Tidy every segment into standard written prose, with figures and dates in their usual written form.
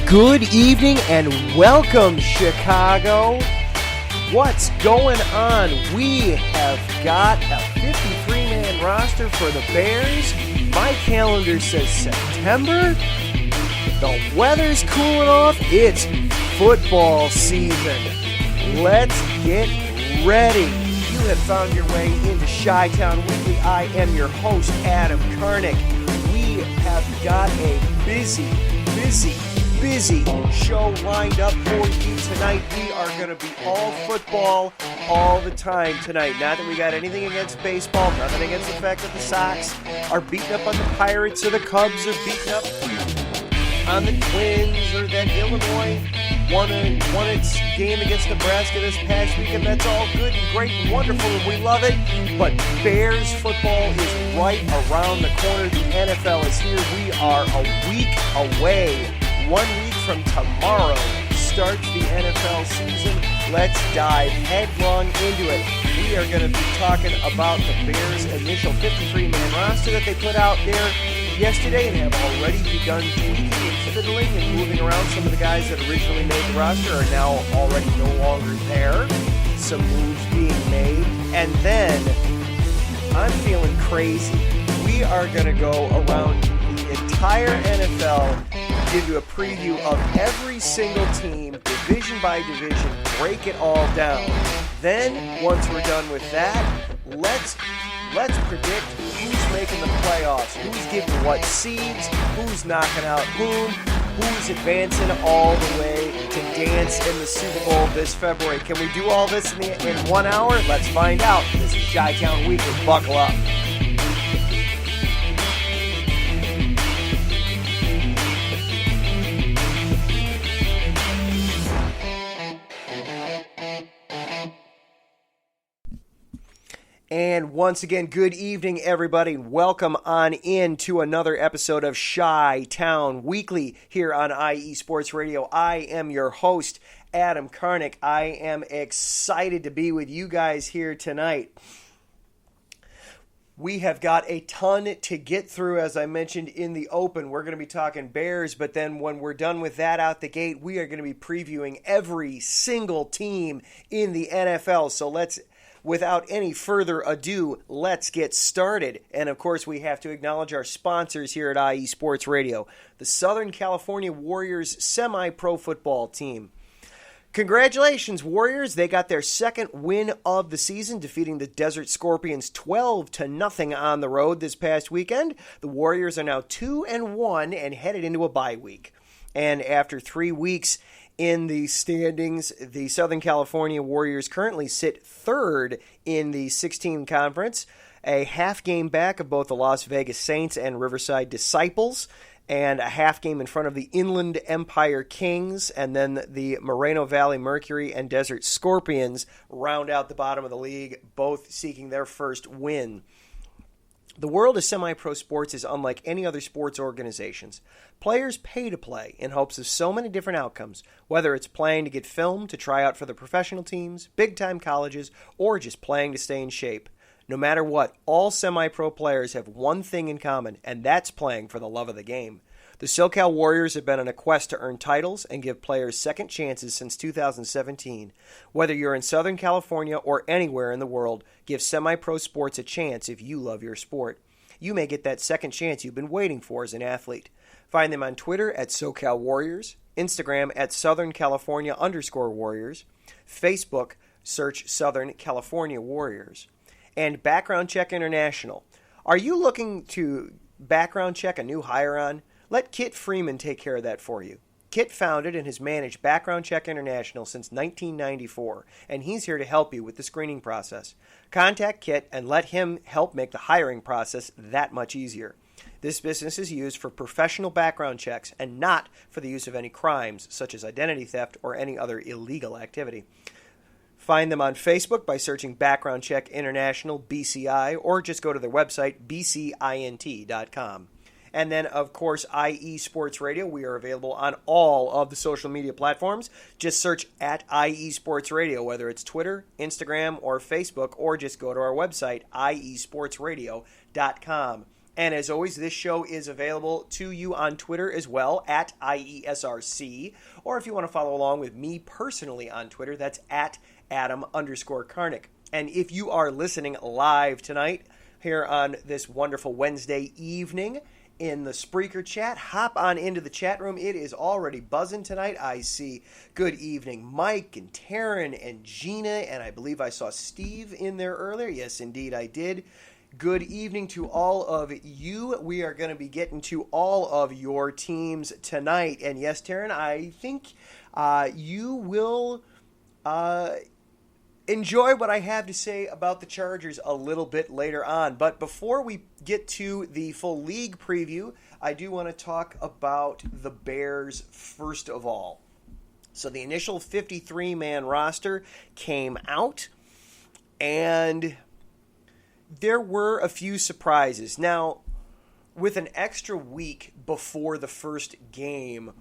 Good evening and welcome, Chicago. What's going on? We have got a 53-man roster for the Bears. My calendar says September. The weather's cooling off. It's football season. Let's get ready. You have found your way into Chi-Town Weekly. I am your host, Adam Karnick. We have got a busy show lined up for you tonight. We are going to be all football all the time tonight. Not that we got anything against baseball, nothing against the fact that the Sox are beating up on the Pirates or the Cubs are beating up on the Twins or that Illinois won its game against Nebraska this past weekend. That's all good and great and wonderful and we love it. But Bears football is right around the corner. The NFL is here. We are a week away. 1 week from tomorrow starts the NFL season. Let's dive headlong into it. We are going to be talking about the Bears' initial 53-man roster that they put out there yesterday and have already begun tweaking and fiddling and moving around. Some of the guys that originally made the roster are now already no longer there. Some moves being made. And then, I'm feeling crazy. We are going to go around the entire NFL, give you a preview of every single team, division by division, break it all down. Then, once we're done with that, let's predict who's making the playoffs, who's getting what seeds, who's knocking out who's advancing all the way to dance in the Super Bowl this February. Can we do all this in 1 hour? Let's find out. This is Chi-Town Weekly. Buckle up. And once again, good evening, everybody. Welcome on in to another episode of Chi-Town Weekly here on IE Sports Radio. I am your host, Adam Karnick. I am excited to be with you guys here tonight. We have got a ton to get through, as I mentioned in the open. We're going to be talking Bears, but then when we're done with that out the gate, we are going to be previewing every single team in the NFL. So without any further ado, let's get started. And of course, we have to acknowledge our sponsors here at IE Sports Radio, the Southern California Warriors semi-pro football team. Congratulations, Warriors. They got their second win of the season, defeating the Desert Scorpions 12-0 on the road this past weekend. The Warriors are now 2-1 and headed into a bye week. And after 3 weeks in the standings, the Southern California Warriors currently sit third in the 16 conference, a half game back of both the Las Vegas Saints and Riverside Disciples, and a half game in front of the Inland Empire Kings, and then the Moreno Valley Mercury and Desert Scorpions round out the bottom of the league, both seeking their first win. The world of semi-pro sports is unlike any other sports organizations. Players pay to play in hopes of so many different outcomes, whether it's playing to get filmed, to try out for the professional teams, big-time colleges, or just playing to stay in shape. No matter what, all semi-pro players have one thing in common, and that's playing for the love of the game. The SoCal Warriors have been on a quest to earn titles and give players second chances since 2017. Whether you're in Southern California or anywhere in the world, give semi-pro sports a chance if you love your sport. You may get that second chance you've been waiting for as an athlete. Find them on Twitter at SoCal Warriors, Instagram at Southern California_Warriors, Facebook, search Southern California Warriors, and Background Check International. Are you looking to background check a new hire on? Let Kit Freeman take care of that for you. Kit founded and has managed Background Check International since 1994, and he's here to help you with the screening process. Contact Kit and let him help make the hiring process that much easier. This business is used for professional background checks and not for the use of any crimes, such as identity theft or any other illegal activity. Find them on Facebook by searching Background Check International, BCI, or just go to their website, bcint.com. And then, of course, IE Sports Radio. We are available on all of the social media platforms. Just search at IE Sports Radio, whether it's Twitter, Instagram, or Facebook, or just go to our website, iesportsradio.com. And as always, this show is available to you on Twitter as well, at IESRC. Or if you want to follow along with me personally on Twitter, that's at Adam_Karnick. And if you are listening live tonight here on this wonderful Wednesday evening in the Spreaker chat, hop on into the chat room. It is already buzzing tonight. I see good evening Mike and Taryn and Gina, and I believe I saw Steve in there earlier. Yes, indeed I did. Good evening to all of you. We are going to be getting to all of your teams tonight. And yes, Taryn, I think you will enjoy what I have to say about the Chargers a little bit later on. But before we get to the full league preview, I do want to talk about the Bears first of all. So the initial 53-man roster came out, and there were a few surprises. Now, with an extra week before the first game,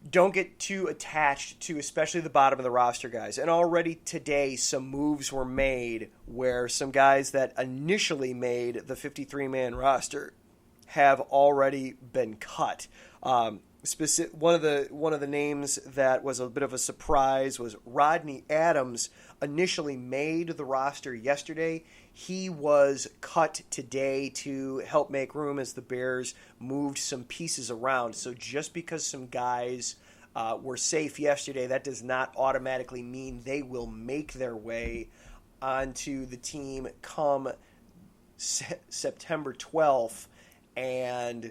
don't get too attached to especially the bottom of the roster guys. And already today, some moves were made where some guys that initially made the 53-man roster have already been cut. One of the names that was a bit of a surprise was Rodney Adams. Initially made the roster yesterday. He was cut today to help make room as the Bears moved some pieces around. So just because some guys were safe yesterday, that does not automatically mean they will make their way onto the team come September 12th and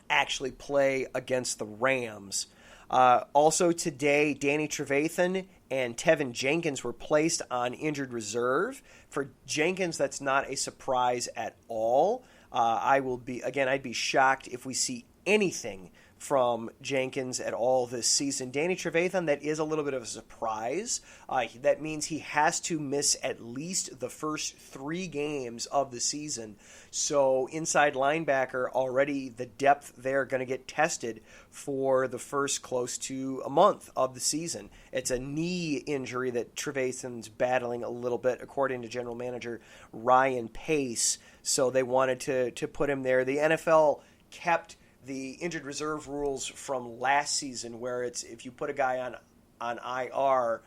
actually play against the Rams. Also today, Danny Trevathan and Tevin Jenkins were placed on injured reserve. For Jenkins, that's not a surprise at all. I'd be shocked if we see anything from Jenkins at all this season. Danny Trevathan, that is a little bit of a surprise. That means he has to miss at least the first 3 games of the season. So inside linebacker, already the depth there going to get tested for the first close to a month of the season. It's a knee injury that Trevathan's battling a little bit, according to general manager Ryan Pace. So they wanted to put him there. The NFL kept the injured reserve rules from last season, where it's if you put a guy on IR,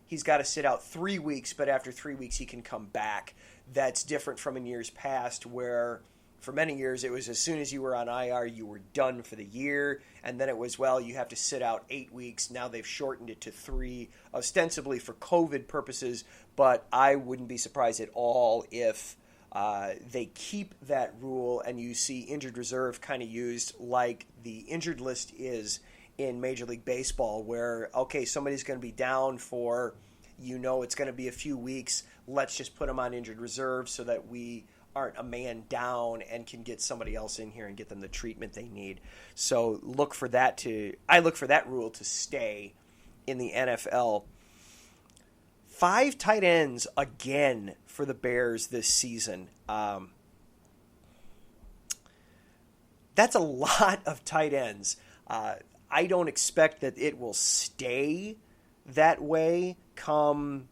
he's got to sit out 3 weeks, but after 3 weeks he can come back. That's different from in years past, where for many years it was as soon as you were on IR, you were done for the year, and then it was, well, you have to sit out 8 weeks. Now they've shortened it to 3, ostensibly for COVID purposes, but I wouldn't be surprised at all if they keep that rule and you see injured reserve kind of used like the injured list is in Major League Baseball, where, okay, somebody's going to be down for, it's going to be a few weeks. Let's just put them on injured reserve so that we aren't a man down and can get somebody else in here and get them the treatment they need. So I look for that rule to stay in the NFL. 5 tight ends again for the Bears this season. That's a lot of tight ends. I don't expect that it will stay that way come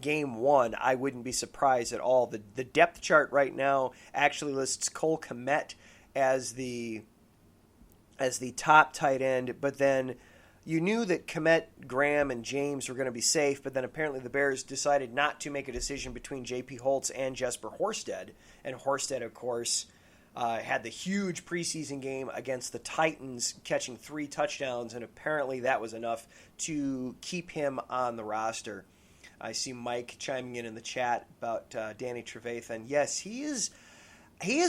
game 1. I wouldn't be surprised at all. The depth chart right now actually lists Cole Kmet as the top tight end, but then you knew that Kmet, Graham, and James were going to be safe, but then apparently the Bears decided not to make a decision between J.P. Holtz and Jesper Horsted. And Horsted, of course, had the huge preseason game against the Titans, catching 3 touchdowns, and apparently that was enough to keep him on the roster. I see Mike chiming in the chat about Danny Trevathan. Yes, he is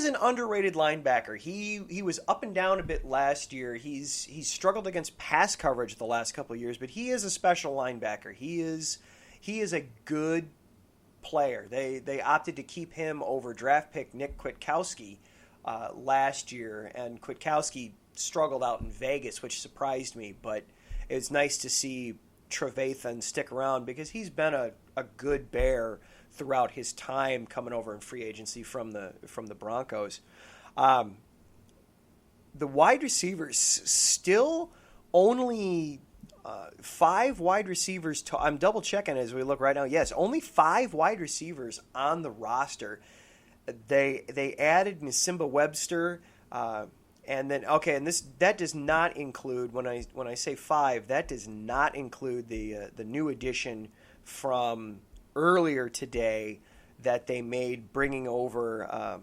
an underrated linebacker. He was up and down a bit last year. He's struggled against pass coverage the last couple of years, but he is a special linebacker. He is a good player. They opted to keep him over draft pick Nick Kwiatkowski last year, and Kwiatkowski struggled out in Vegas, which surprised me, but it's nice to see Trevathan stick around because he's been a good Bear throughout his time coming over in free agency from the Broncos. The wide receivers still only 5 wide receivers. I'm double checking as we look right now. Yes, only 5 wide receivers on the roster. They added Nsimba Webster, and then and that does not include when I say 5, that does not include the new addition from earlier today that they made, bringing over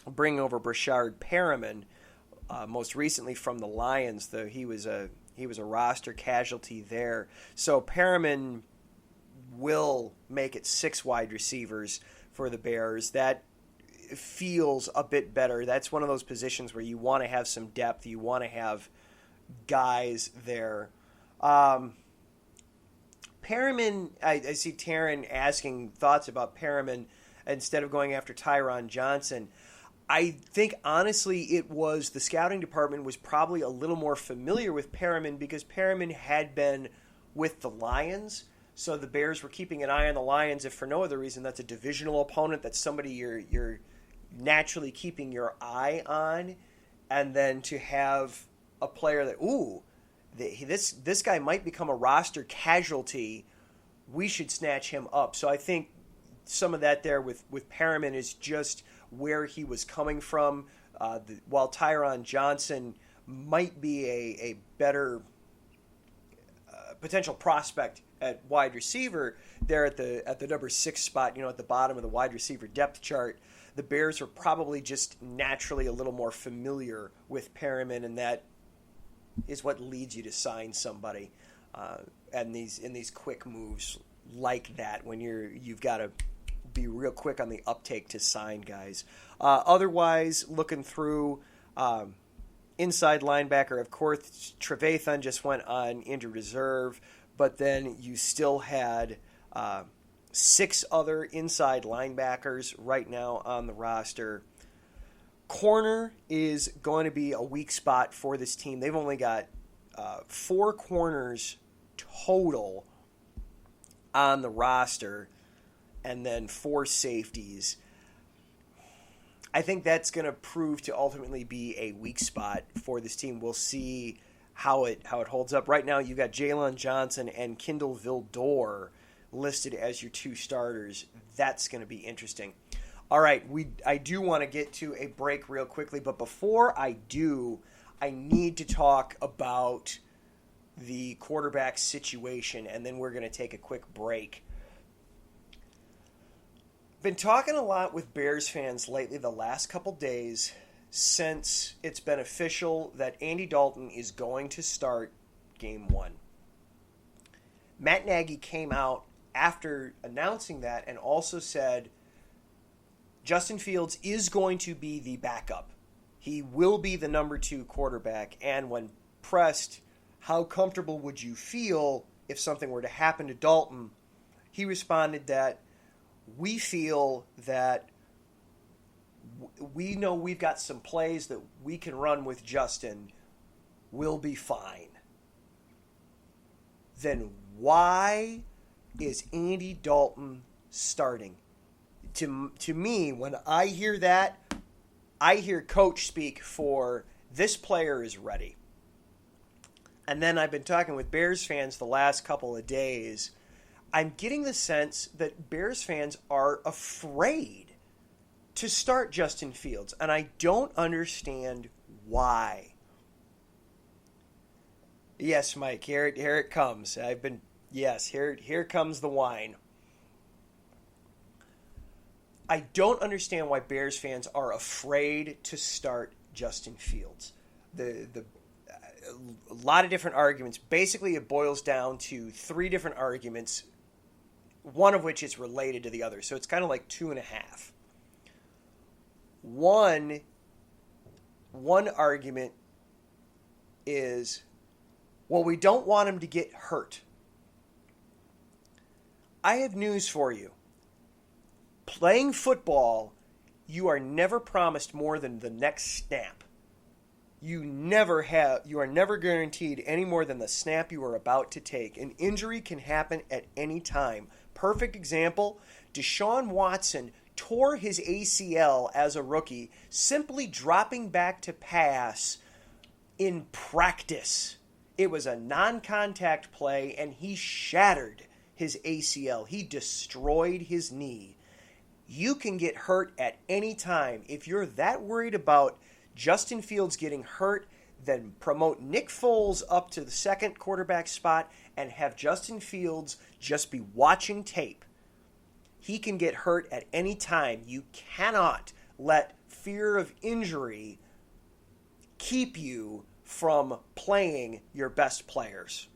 Brashard Perriman, most recently from the Lions. Though he was a roster casualty there. So Perriman will make it 6 wide receivers for the Bears. That feels a bit better. That's one of those positions where you want to have some depth. You want to have guys there. Perriman, I see Taryn asking thoughts about Perriman instead of going after Tyron Johnson. I think, honestly, it was the scouting department was probably a little more familiar with Perriman because Perriman had been with the Lions. So the Bears were keeping an eye on the Lions, if for no other reason. That's a divisional opponent. That's somebody you're naturally keeping your eye on. And then to have a player that, this guy might become a roster casualty, we should snatch him up. So I think some of that there with Perriman is just where he was coming from, while Tyron Johnson might be a better potential prospect at wide receiver there at the number 6 spot, at the bottom of the wide receiver depth chart. The Bears are probably just naturally a little more familiar with Perriman, and that is what leads you to sign somebody in these quick moves like that when you've got to be real quick on the uptake to sign guys. Otherwise, looking through inside linebacker, of course, Trevathan just went on injured reserve, but then you still had 6 other inside linebackers right now on the roster. Corner is going to be a weak spot for this team. They've only got 4 corners total on the roster, and then 4 safeties. I think that's going to prove to ultimately be a weak spot for this team. We'll see how it holds up. Right now, you've got Jalen Johnson and Kindle Vildor listed as your 2 starters. That's going to be interesting. All right, I do want to get to a break real quickly, but before I do, I need to talk about the quarterback situation, and then we're going to take a quick break. Been talking a lot with Bears fans lately the last couple days since it's been official that Andy Dalton is going to start Game 1. Matt Nagy came out after announcing that and also said Justin Fields is going to be the backup. He will be the number 2 quarterback, and when pressed, how comfortable would you feel if something were to happen to Dalton, he responded that we feel that we know we've got some plays that we can run with Justin. We'll be fine. Then why is Andy Dalton starting? To me, when I hear that, I hear coach speak for this player is ready. And then I've been talking with Bears fans the last couple of days. I'm getting the sense that Bears fans are afraid to start Justin Fields, and I don't understand why. Yes, Mike, here it comes. Here comes the wine. I don't understand why Bears fans are afraid to start Justin Fields. A lot of different arguments. Basically, it boils down to 3 different arguments, one of which is related to the other. So it's kind of like 2.5. One argument is, well, we don't want him to get hurt. I have news for you. Playing football, you are never promised more than the next snap. You are never guaranteed any more than the snap you are about to take. An injury can happen at any time. Perfect example, Deshaun Watson tore his ACL as a rookie, simply dropping back to pass in practice. It was a non-contact play, and he shattered his ACL. He destroyed his knee. You can get hurt at any time. If you're that worried about Justin Fields getting hurt, then promote Nick Foles up to the second quarterback spot and have Justin Fields just be watching tape. He can get hurt at any time. You cannot let fear of injury keep you from playing your best players.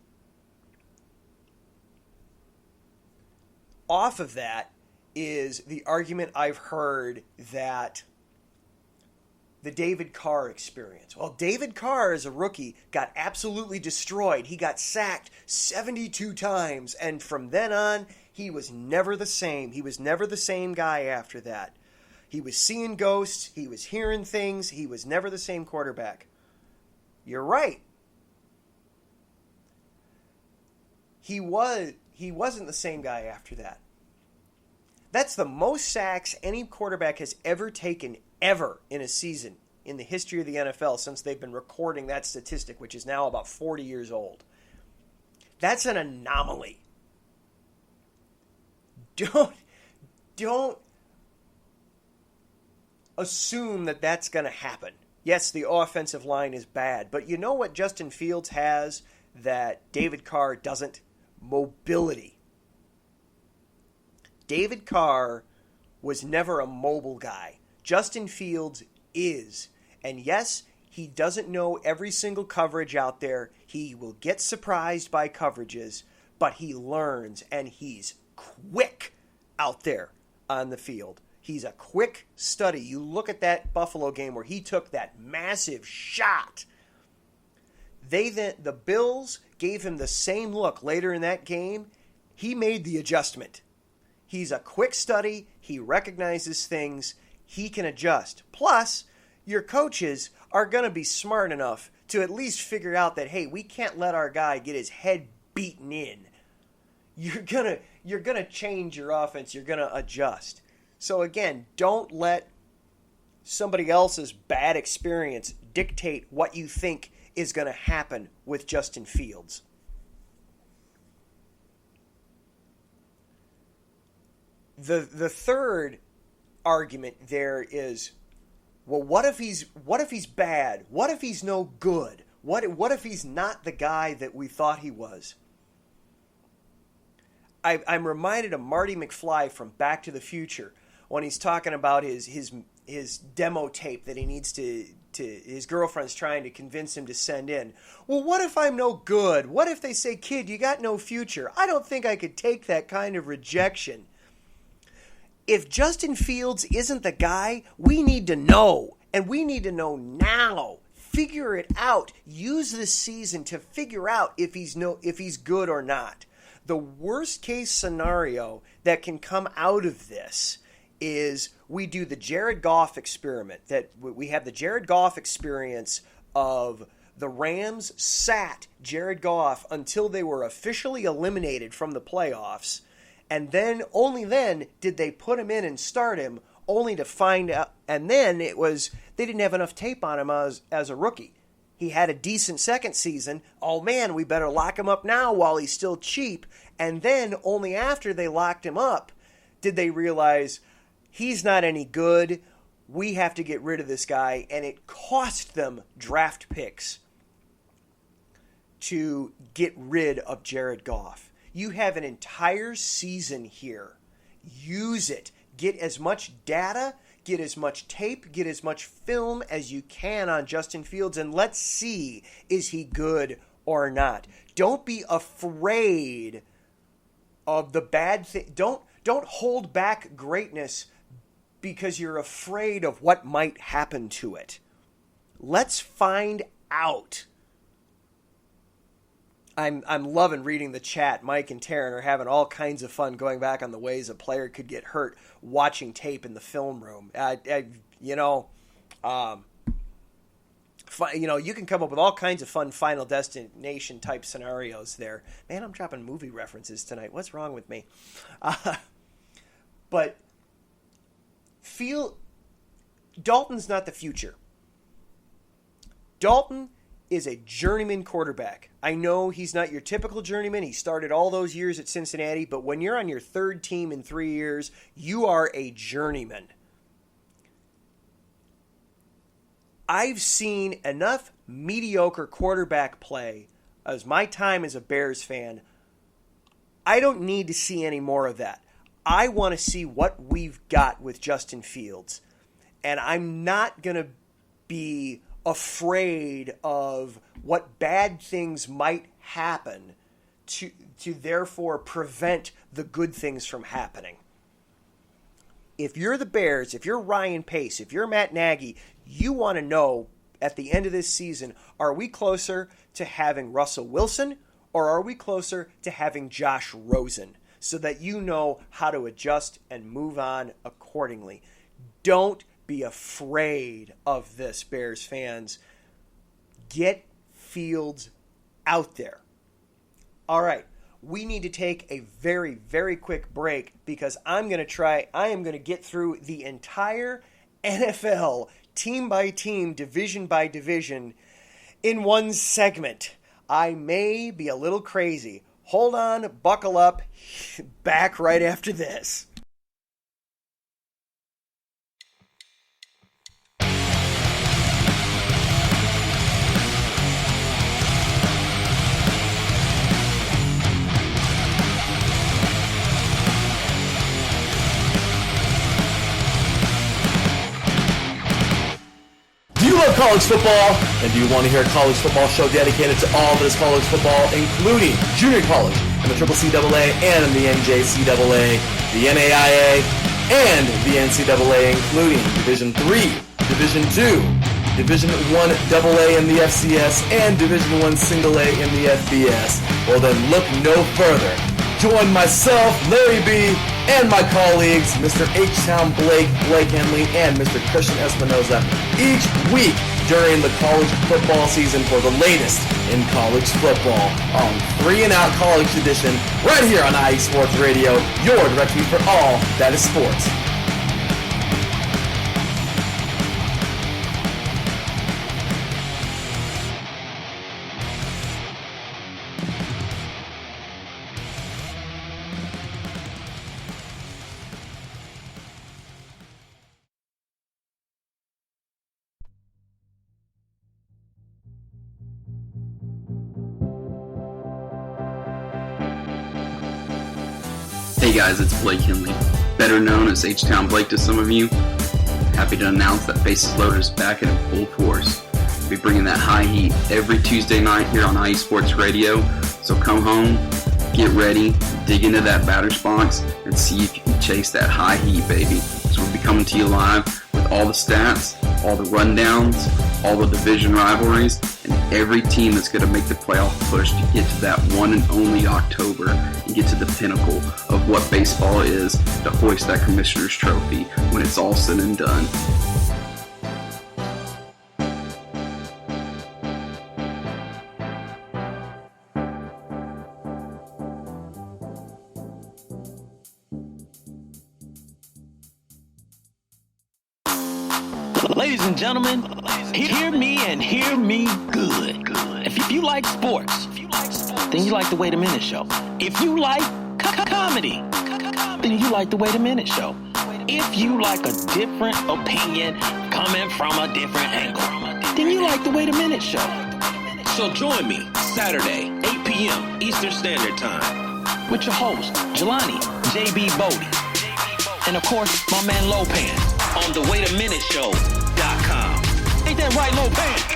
Off of that is the argument I've heard that the David Carr experience. Well, David Carr as a rookie got absolutely destroyed. He got sacked 72 times, and from then on, he was never the same. He was never the same guy after that. He was seeing ghosts. He was hearing things. He was never the same quarterback. You're right. He wasn't the same guy after that. That's the most sacks any quarterback has ever taken ever in a season in the history of the NFL since they've been recording that statistic, which is now about 40 years old. That's an anomaly. Don't assume that that's going to happen. Yes, the offensive line is bad, but you know what Justin Fields has that David Carr doesn't? Mobility. David Carr was never a mobile guy. Justin Fields is. And yes, he doesn't know every single coverage out there. He will get surprised by coverages, but he learns, and he's quick out there on the field. He's a quick study. You look at that Buffalo game where he took that massive shot. The Bills gave him the same look later in that game. He made the adjustment. He's a quick study. He recognizes things. He can adjust. Plus, your coaches are going to be smart enough to at least figure out that, hey, we can't let our guy get his head beaten in. You're gonna change your offense. You're going to adjust. So again, don't let somebody else's bad experience dictate what you think is going to happen with Justin Fields. The third argument there is, well, what if he's bad? What if he's no good? What if he's not the guy that we thought he was? I'm reminded of Marty McFly from Back to the Future when he's talking about his demo tape that he needs to his girlfriend's trying to convince him to send in. Well, what if I'm no good? What if they say, kid, you got no future? I don't think I could take that kind of rejection. If Justin Fields isn't the guy, we need to know. And we need to know now. Figure it out. Use this season to figure out if he's good or not. The worst case scenario that can come out of this is we do the Jared Goff experiment. That we have the Jared Goff experience of the Rams sat Jared Goff until they were officially eliminated from the playoffs. And then, only then, did they put him in and start him, only to find out. And then it was, they didn't have enough tape on him as a rookie. He had a decent second season. Oh man, we better lock him up now while he's still cheap. And then, only after they locked him up, did they realize he's not any good. We have to get rid of this guy. And it cost them draft picks to get rid of Jared Goff. You have an entire season here. Use it. Get as much data, get as much tape, get as much film as you can on Justin Fields, and let's see, is he good or not? Don't be afraid of the bad thing. Don't hold back greatness because you're afraid of what might happen to it. Let's find out. I'm loving reading the chat. Mike and Taryn are having all kinds of fun going back on the ways a player could get hurt watching tape in the film room. You can come up with all kinds of fun Final Destination type scenarios there. Man, I'm dropping movie references tonight. What's wrong with me? But Dalton's not the future. Dalton is a journeyman quarterback. I know he's not your typical journeyman. He started all those years at Cincinnati, but when you're on your third team in 3 years, you are a journeyman. I've seen enough mediocre quarterback play as my time as a Bears fan. I don't need to see any more of that. I want to see what we've got with Justin Fields. And I'm not going to be afraid of what bad things might happen to therefore prevent the good things from happening. If you're the Bears, if you're Ryan Pace, if you're Matt Nagy, you want to know at the end of this season, are we closer to having Russell Wilson or are we closer to having Josh Rosen, so that you know how to adjust and move on accordingly. Don't be afraid of this, Bears fans. Get Fields out there. All right, we need to take a very, very quick break because I am going to get through the entire NFL team by team, division by division in one segment. I may be a little crazy. Hold on, buckle up, back right after this. Do you love college football? And do you want to hear a college football show dedicated to all that is college football, including junior college and the CCAA and the NJCAA, the NAIA, and the NCAA, including Division III, Division II, Division I AA in the FCS, and Division I A in the FBS? Well then look no further. Join myself, Larry B., and my colleagues, Mr. H-Town Blake Henley, and Mr. Christian Espinoza, each week during the college football season for the latest in college football on 3 and Out College Edition, right here on IE Sports Radio, your direct feed for all that is sports. Hey guys, it's Blake Henley, better known as H-Town Blake to some of you. Happy to announce that Bases Loaded is back in full force. We'll be bringing that high heat every Tuesday night here on IE Sports Radio. So come home, get ready, dig into that batter's box, and see if you can chase that high heat, baby. So we'll be coming to you live with all the stats, all the rundowns, all the division rivalries, and every team that's going to make the playoff push to get to that one and only October and get to the pinnacle of what baseball is, to hoist that Commissioner's Trophy when it's all said and done. Ladies and gentlemen, hear me and hear me good. If you like sports, then you like the Wait a Minute Show. If you like comedy, then you like the Wait a Minute Show. If you like a different opinion coming from a different angle, then you like the Wait a Minute Show. So join me Saturday, 8 p.m. Eastern Standard Time with your host, Jelani J.B. Bodie. And of course, my man Lopan on the WaitAMinuteShow.com. Ain't that right, Lopan?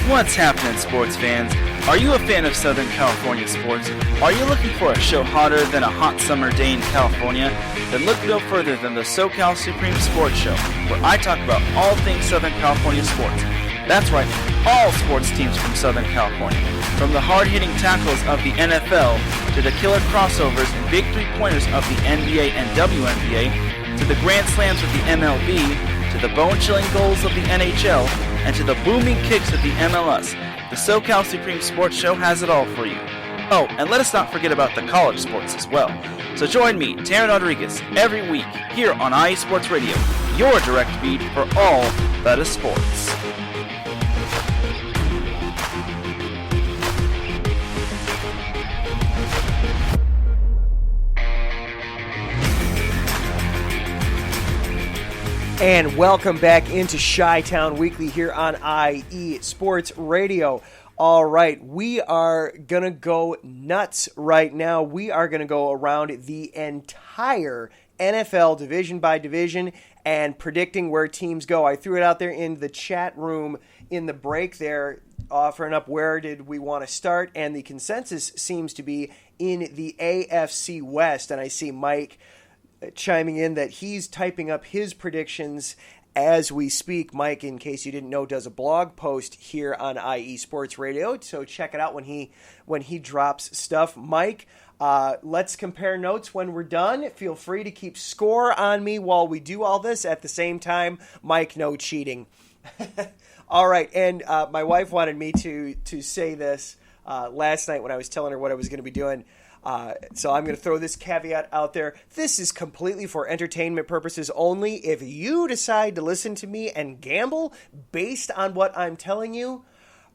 What's happening, sports fans? Are you a fan of Southern California sports? Are you looking for a show hotter than a hot summer day in California? Then look no further than the SoCal Supreme Sports Show, where I talk about all things Southern California sports. That's right, all sports teams from Southern California. From the hard-hitting tackles of the NFL to the killer crossovers and big three-pointers of the NBA and WNBA, to the grand slams of the MLB, to the bone-chilling goals of the NHL, and to the booming kicks of the MLS, the SoCal Supreme Sports Show has it all for you. Oh, and let us not forget about the college sports as well. So join me, Taryn Rodriguez, every week here on IE Sports Radio, your direct feed for all that is sports. And welcome back into Chi-Town Weekly here on IE Sports Radio. All right, we are going to go nuts right now. We are going to go around the entire NFL division by division and predicting where teams go. I threw it out there in the chat room in the break there, offering up where did we want to start, and the consensus seems to be in the AFC West. And I see Mike chiming in that he's typing up his predictions as we speak. Mike, in case you didn't know, does a blog post here on IE Sports Radio, so check it out when he drops stuff. Mike, let's compare notes when we're done. Feel free to keep score on me while we do all this. At the same time, Mike, no cheating. All right, and my wife wanted me to say this last night when I was telling her what I was going to be doing. So I'm going to throw this caveat out there. This is completely for entertainment purposes only. If you decide to listen to me and gamble based on what I'm telling you,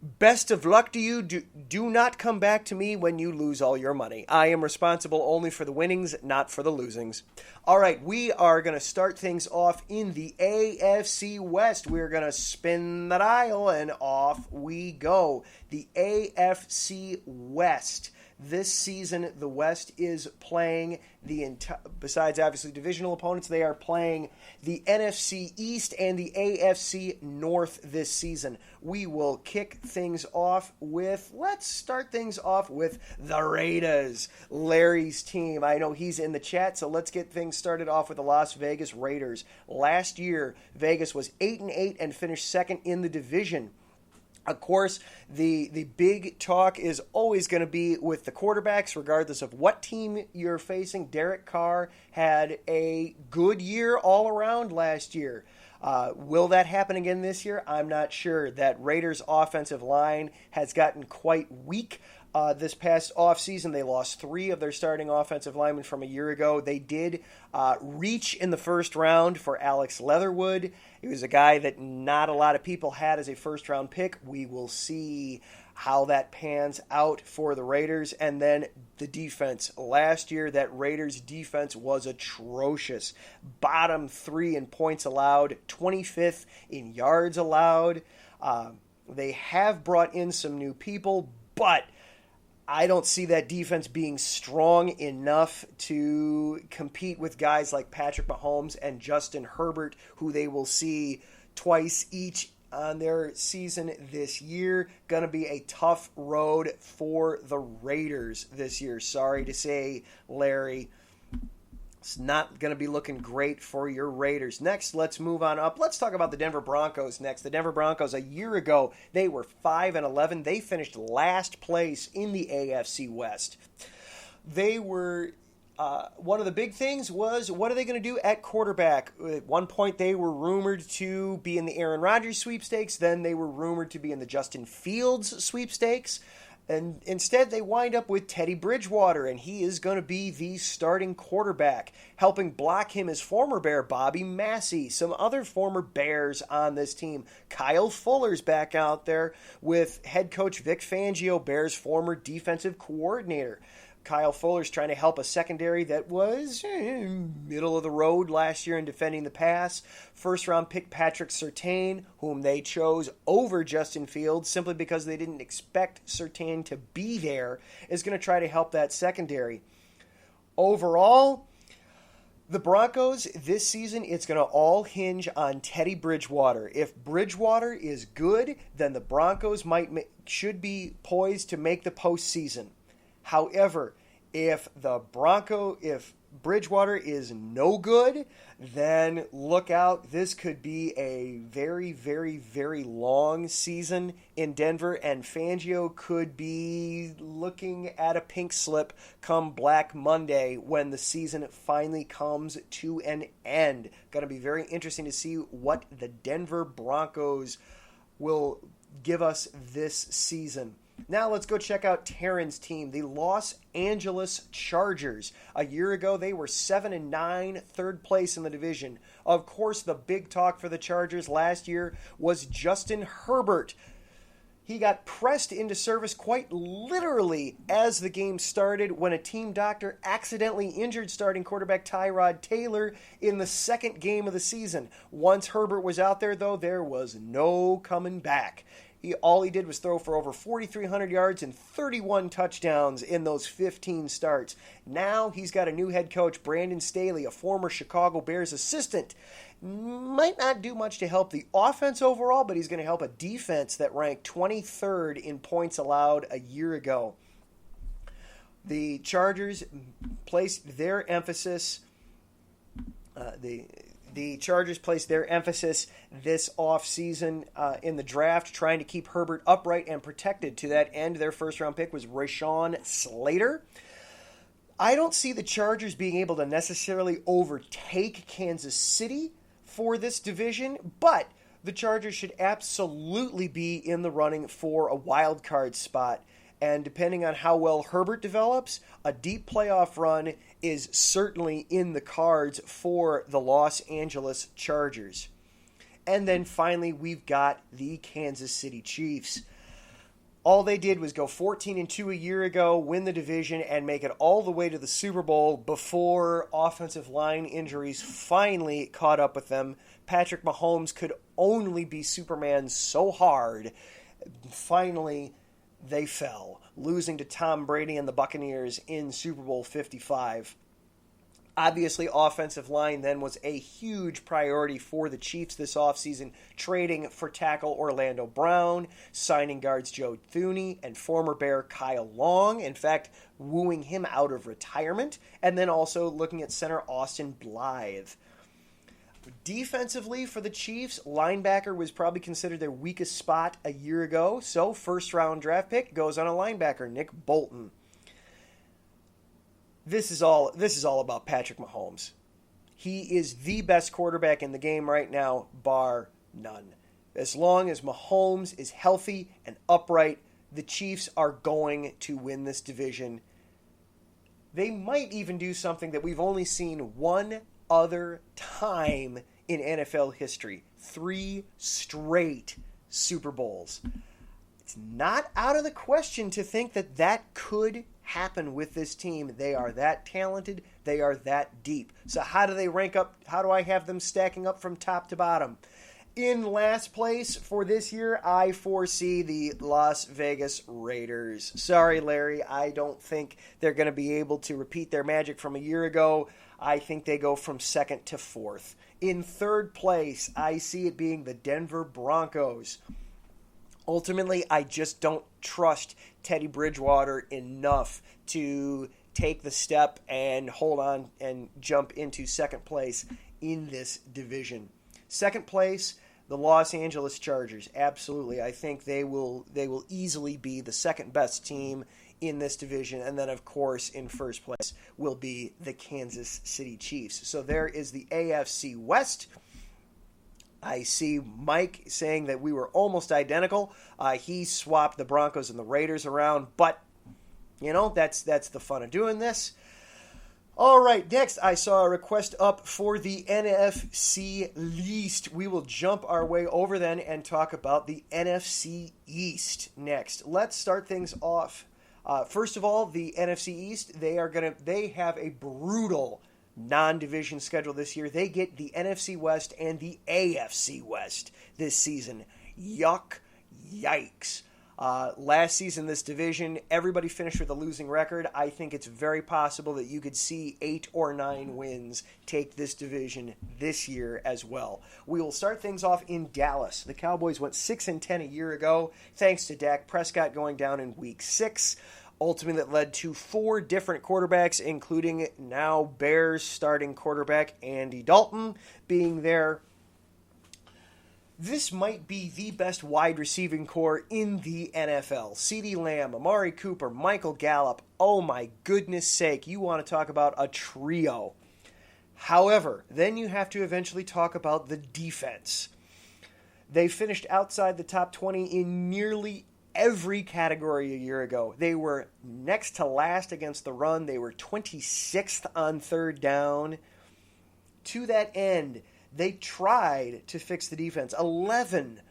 best of luck to you. Do not come back to me when you lose all your money. I am responsible only for the winnings, not for the losings. All right, we are going to start things off in the AFC West. We're going to spin the dial, and off we go. The AFC West. This season, the West is playing besides obviously divisional opponents, they are playing the NFC East and the AFC North this season. We will kick things off let's start things off with the Raiders, Larry's team. I know he's in the chat, so let's get things started off with the Las Vegas Raiders. Last year, Vegas was 8-8 and finished second in the division. Of course, the big talk is always going to be with the quarterbacks, regardless of what team you're facing. Derek Carr had a good year all around last year. Will that happen again this year? I'm not sure. That Raiders offensive line has gotten quite weak. This past offseason, they lost 3 of their starting offensive linemen from a year ago. They did reach in the first round for Alex Leatherwood. He was a guy that not a lot of people had as a first-round pick. We will see how that pans out for the Raiders. And then the defense. Last year, that Raiders defense was atrocious. Bottom 3 in points allowed, 25th in yards allowed. They have brought in some new people, but I don't see that defense being strong enough to compete with guys like Patrick Mahomes and Justin Herbert, who they will see twice each on their season this year. Going to be a tough road for the Raiders this year. Sorry to say, Larry. It's not going to be looking great for your Raiders. Next, let's move on up. Let's talk about the Denver Broncos next. The Denver Broncos, a year ago, they were 5-11. They finished last place in the AFC West. They were, one of the big things was, what are they going to do at quarterback? At one point, they were rumored to be in the Aaron Rodgers sweepstakes. Then they were rumored to be in the Justin Fields sweepstakes. And instead, they wind up with Teddy Bridgewater, and he is going to be the starting quarterback. Helping block him is former Bear Bobby Massey, some other former Bears on this team. Kyle Fuller's back out there with head coach Vic Fangio, Bears' former defensive coordinator. Kyle Fuller's trying to help a secondary that was middle of the road last year in defending the pass. First-round pick Patrick Surtain, whom they chose over Justin Fields simply because they didn't expect Surtain to be there, is going to try to help that secondary. Overall, the Broncos this season, it's going to all hinge on Teddy Bridgewater. If Bridgewater is good, then the Broncos should be poised to make the postseason. However, if Bridgewater is no good, then look out. This could be a very, very, very long season in Denver, and Fangio could be looking at a pink slip come Black Monday when the season finally comes to an end. Going to be very interesting to see what the Denver Broncos will give us this season. Now let's go check out Taryn's team, the Los Angeles Chargers. A year ago, they were 7-9, third place in the division. Of course, the big talk for the Chargers last year was Justin Herbert. He got pressed into service quite literally as the game started when a team doctor accidentally injured starting quarterback Tyrod Taylor in the second game of the season. Once Herbert was out there, though, there was no coming back. All he did was throw for over 4,300 yards and 31 touchdowns in those 15 starts. Now he's got a new head coach, Brandon Staley, a former Chicago Bears assistant. Might not do much to help the offense overall, but he's going to help a defense that ranked 23rd in points allowed a year ago. The Chargers placed their emphasis The Chargers placed their emphasis this offseason in the draft, trying to keep Herbert upright and protected. To that end, their first-round pick was Rashawn Slater. I don't see the Chargers being able to necessarily overtake Kansas City for this division, but the Chargers should absolutely be in the running for a wild card spot. And depending on how well Herbert develops, a deep playoff run is certainly in the cards for the Los Angeles Chargers. And then finally, we've got the Kansas City Chiefs. All they did was go 14-2 a year ago, win the division, and make it all the way to the Super Bowl before offensive line injuries finally caught up with them. Patrick Mahomes could only be Superman so hard. Finally, they fell, losing to Tom Brady and the Buccaneers in Super Bowl 55. Obviously, offensive line then was a huge priority for the Chiefs this offseason, trading for tackle Orlando Brown, signing guards Joe Thuney, and former Bear Kyle Long, in fact, wooing him out of retirement, and then also looking at center Austin Blythe. Defensively for the Chiefs, linebacker was probably considered their weakest spot a year ago, so first-round draft pick goes on a linebacker, Nick Bolton. This is all about Patrick Mahomes. He is the best quarterback in the game right now, bar none. As long as Mahomes is healthy and upright, the Chiefs are going to win this division. They might even do something that we've only seen one other time in NFL history. 3 straight Super Bowls. It's not out of the question to think that that could happen with this team. They are that talented. They are that deep. So how do they rank up? How do I have them stacking up from top to bottom? In last place for this year, I foresee the Las Vegas Raiders. Sorry, Larry, I don't think they're going to be able to repeat their magic from a year ago. I think they go from second to fourth. In third place, I see it being the Denver Broncos. Ultimately, I just don't trust Teddy Bridgewater enough to take the step and hold on and jump into second place in this division. Second place, the Los Angeles Chargers. Absolutely. I think they will easily be the second best team in this division. And then, of course, in first place will be the Kansas City Chiefs. So there is the AFC West. I see Mike saying that we were almost identical. He swapped the Broncos and the Raiders around, but, that's the fun of doing this. All right, next I saw a request up for the NFC East. We will jump our way over then and talk about the NFC East next. Let's start things off. First of all, the NFC East, they have a brutal non-division schedule this year. They get the NFC West and the AFC West this season. Yikes. Last season, this division, everybody finished with a losing record. I think it's very possible that you could see 8 or 9 wins take this division this year as well. We will start things off in Dallas. The Cowboys went 6-10 a year ago, thanks to Dak Prescott going down in Week 6. ultimately that led to 4 different quarterbacks, including now Bears starting quarterback Andy Dalton being there. This might be the best wide receiving core in the NFL. CeeDee Lamb, Amari Cooper, Michael Gallup. Oh my goodness sake, you want to talk about a trio. However, then you have to eventually talk about the defense. They finished outside the top 20 in nearly every category a year ago. They were next to last against the run. They were 26th on third down. To that end, they tried to fix the defense. 11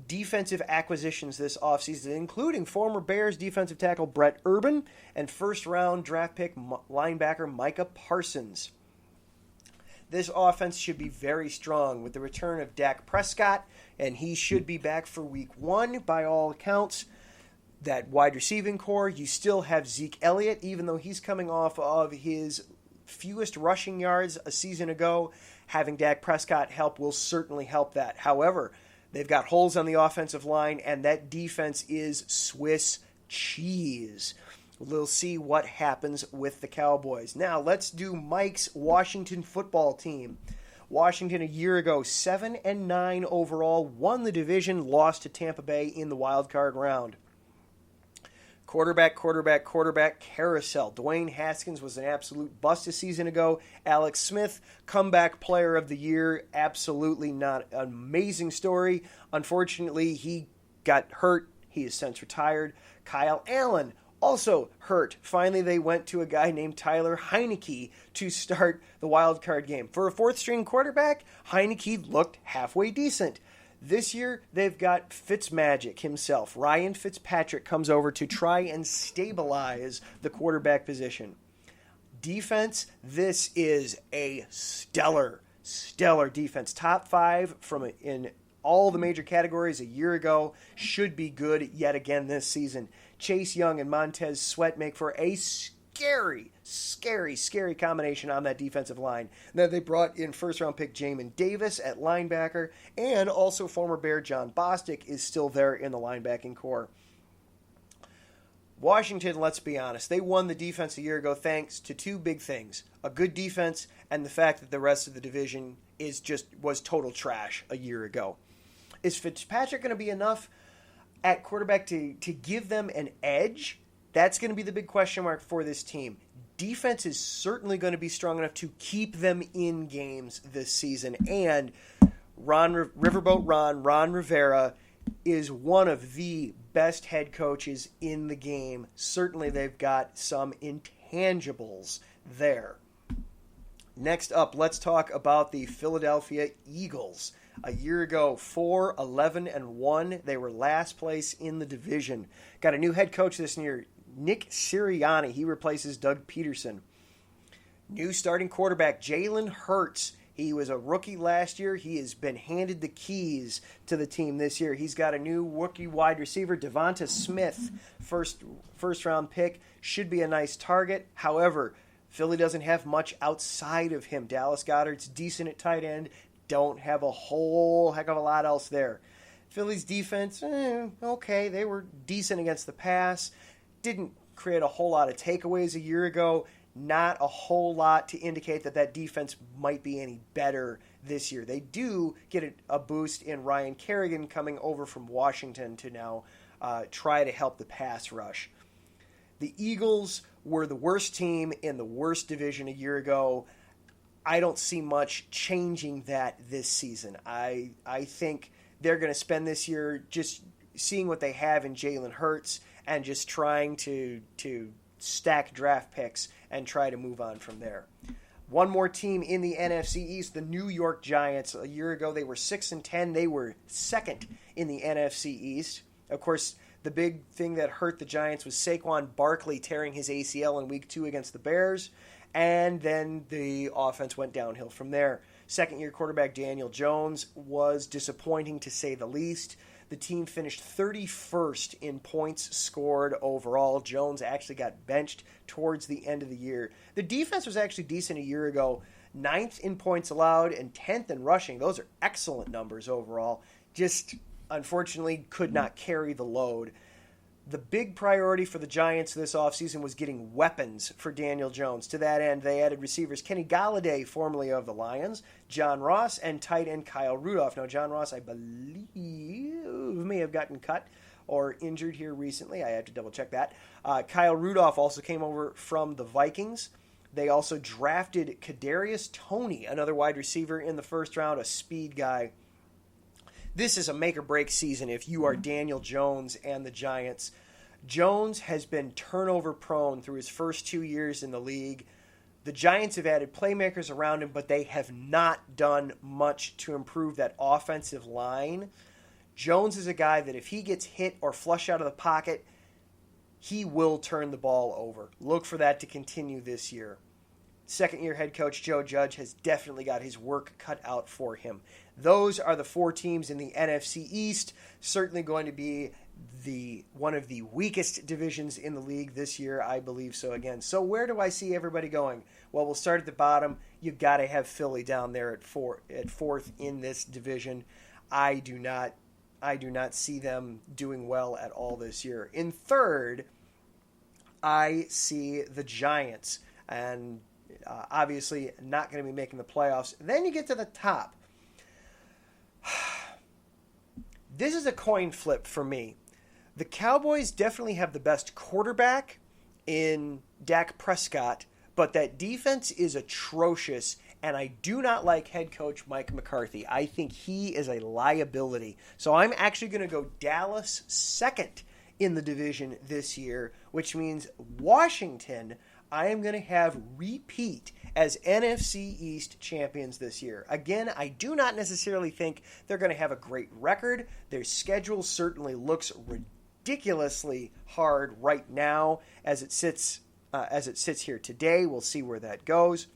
defensive acquisitions this offseason, including former Bears defensive tackle Brett Urban and first-round draft pick linebacker Micah Parsons. This offense should be very strong with the return of Dak Prescott, and he should be back for week 1 by all accounts. That wide receiving core, you still have Zeke Elliott, even though he's coming off of his fewest rushing yards a season ago. Having Dak Prescott help will certainly help that. However, they've got holes on the offensive line, and that defense is Swiss cheese. We'll see what happens with the Cowboys. Now, let's do Mike's Washington football team. Washington a year ago, 7-9 overall, won the division, lost to Tampa Bay in the wild card round. Quarterback carousel. Dwayne Haskins was an absolute bust a season ago. Alex Smith, comeback player of the year. Absolutely not an amazing story. Unfortunately, he got hurt. He has since retired. Kyle Allen, also hurt. Finally, they went to a guy named Tyler Heineke to start the wild card game. For a fourth-string quarterback, Heineke looked halfway decent. This year, they've got Fitzmagic himself. Ryan Fitzpatrick comes over to try and stabilize the quarterback position. Defense, this is a stellar defense. Top 5 in all the major categories a year ago. Should be good yet again this season. Chase Young and Montez Sweat make for a scary combination on that defensive line. Then they brought in first-round pick Jamin Davis at linebacker, and also former Bear John Bostic is still there in the linebacking core. Washington, let's be honest, they won the defense a year ago thanks to 2 big things: a good defense and the fact that the rest of the division was total trash a year ago. Is Fitzpatrick going to be enough at quarterback to give them an edge? That's going to be the big question mark for this team. Defense is certainly going to be strong enough to keep them in games this season. And Riverboat Ron Rivera, is one of the best head coaches in the game. Certainly they've got some intangibles there. Next up, let's talk about the Philadelphia Eagles. A year ago, 4-11-1. They were last place in the division. Got a new head coach this year, Nick Sirianni. He replaces Doug Peterson. New starting quarterback, Jalen Hurts. He was a rookie last year. He has been handed the keys to the team this year. He's got a new rookie wide receiver, Devonta Smith, first round pick. Should be a nice target. However, Philly doesn't have much outside of him. Dallas Goedert's decent at tight end. Don't have a whole heck of a lot else there. Philly's defense, okay. They were decent against the pass. Didn't create a whole lot of takeaways a year ago. Not a whole lot to indicate that defense might be any better this year. They do get a boost in Ryan Kerrigan coming over from Washington to now try to help the pass rush. The Eagles were the worst team in the worst division a year ago. I don't see much changing that this season. I think they're going to spend this year just seeing what they have in Jalen Hurts and just trying to stack draft picks and try to move on from there. One more team in the NFC East, the New York Giants. A year ago, they were 6-10. They were second in the NFC East. Of course, the big thing that hurt the Giants was Saquon Barkley tearing his ACL in Week 2 against the Bears, and then the offense went downhill from there. Second-year quarterback Daniel Jones was disappointing to say the least. The team finished 31st in points scored overall. Jones actually got benched towards the end of the year. The defense was actually decent a year ago. 9th in points allowed and 10th in rushing. Those are excellent numbers overall. Just, unfortunately, could not carry the load. The big priority for the Giants this offseason was getting weapons for Daniel Jones. To that end, they added receivers Kenny Golladay, formerly of the Lions, John Ross, and tight end Kyle Rudolph. Now, John Ross, I believe, may have gotten cut or injured here recently. I have to double-check that. Kyle Rudolph also came over from the Vikings. They also drafted Kadarius Toney, another wide receiver in the first round, a speed guy. This is a make-or-break season if you are Daniel Jones and the Giants. Jones has been turnover-prone through his first 2 years in the league. The Giants have added playmakers around him, but they have not done much to improve that offensive line. Jones is a guy that if he gets hit or flushed out of the pocket, he will turn the ball over. Look for that to continue this year. Second-year head coach Joe Judge has definitely got his work cut out for him. Those are the 4 teams in the NFC East. Certainly going to be one of the weakest divisions in the league this year, I believe so again. So where do I see everybody going? Well, we'll start at the bottom. You've got to have Philly down there at fourth in this division. I do not see them doing well at all this year. In third, I see the Giants, and obviously not going to be making the playoffs. Then you get to the top. This is a coin flip for me. The Cowboys definitely have the best quarterback in Dak Prescott, but that defense is atrocious, and I do not like head coach Mike McCarthy. I think he is a liability. So I'm actually going to go Dallas second in the division this year, which means Washington I am going to have repeat as NFC East champions this year. Again, I do not necessarily think they're going to have a great record. Their schedule certainly looks ridiculously hard right now as it sits here today. We'll see where that goes.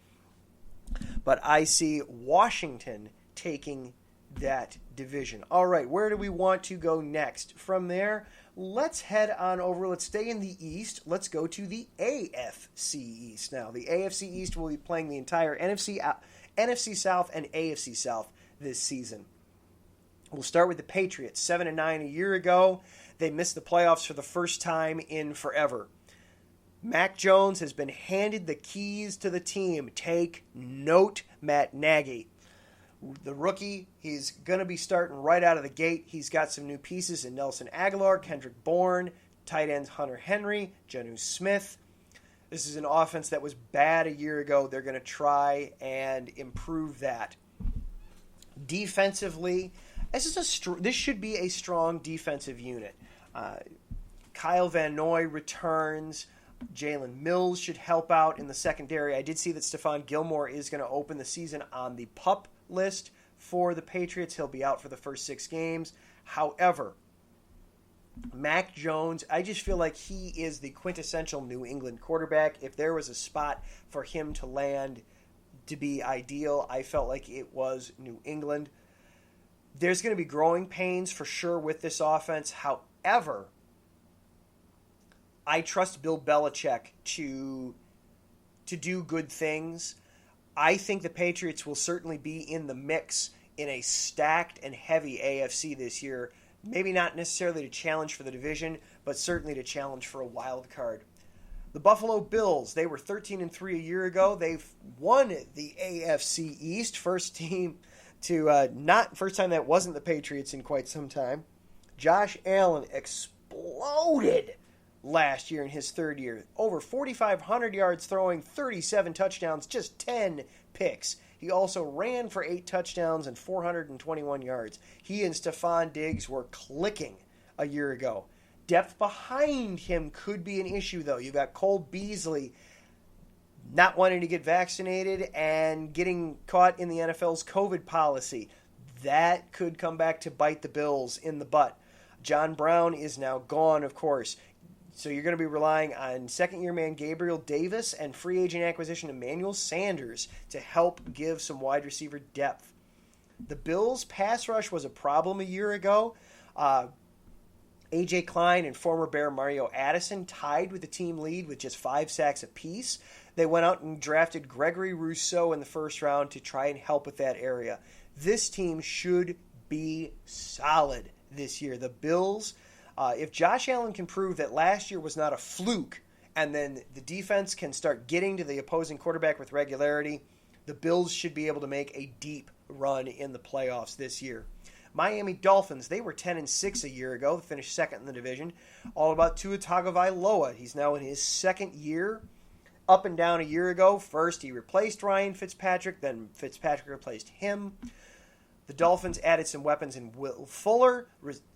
But I see Washington taking that division. All right, where do we want to go next? From there, let's head on over. Let's stay in the East. Let's go to the AFC East now. The AFC East will be playing the entire NFC South and AFC South this season. We'll start with the Patriots. 7-9 a year ago. They missed the playoffs for the first time in forever. Mac Jones has been handed the keys to the team. Take note, Matt Nagy. The rookie, he's going to be starting right out of the gate. He's got some new pieces in Nelson Aguilar, Kendrick Bourne, tight ends Hunter Henry, Jonnu Smith. This is an offense that was bad a year ago. They're going to try and improve that. Defensively, this should be a strong defensive unit. Kyle Van Noy returns. Jalen Mills should help out in the secondary. I did see that Stephon Gilmore is going to open the season on the PUP list for the Patriots. He'll be out for the first 6 games. However, Mac Jones, I just feel like he is the quintessential New England quarterback. If there was a spot for him to land to be ideal, I felt like it was New England. There's going to be growing pains for sure with this offense. However, I trust Bill Belichick to do good things. I think the Patriots will certainly be in the mix in a stacked and heavy AFC this year. Maybe not necessarily to challenge for the division, but certainly to challenge for a wild card. The Buffalo Bills, they were 13-3 a year ago. They've won the AFC East. First time that wasn't the Patriots in quite some time. Josh Allen exploded last year in his third year. Over 4,500 yards throwing, 37 touchdowns, just 10 picks. He also ran for 8 touchdowns and 421 yards. He and Stephon Diggs were clicking a year ago. Depth behind him could be an issue, though. You've got Cole Beasley not wanting to get vaccinated and getting caught in the NFL's COVID policy. That could come back to bite the Bills in the butt. John Brown is now gone, of course. So you're going to be relying on second-year man Gabriel Davis and free agent acquisition Emmanuel Sanders to help give some wide receiver depth. The Bills' pass rush was a problem a year ago. A.J. Klein and former Bear Mario Addison tied with the team lead with just 5 sacks apiece. They went out and drafted Gregory Rousseau in the first round to try and help with that area. This team should be solid this year. The Bills If Josh Allen can prove that last year was not a fluke, and then the defense can start getting to the opposing quarterback with regularity, the Bills should be able to make a deep run in the playoffs this year. Miami Dolphins, they were 10-6 a year ago, finished second in the division. All about Tua Tagovailoa. He's now in his second year. Up and down a year ago. First, he replaced Ryan Fitzpatrick. Then Fitzpatrick replaced him. The Dolphins added some weapons in Will Fuller,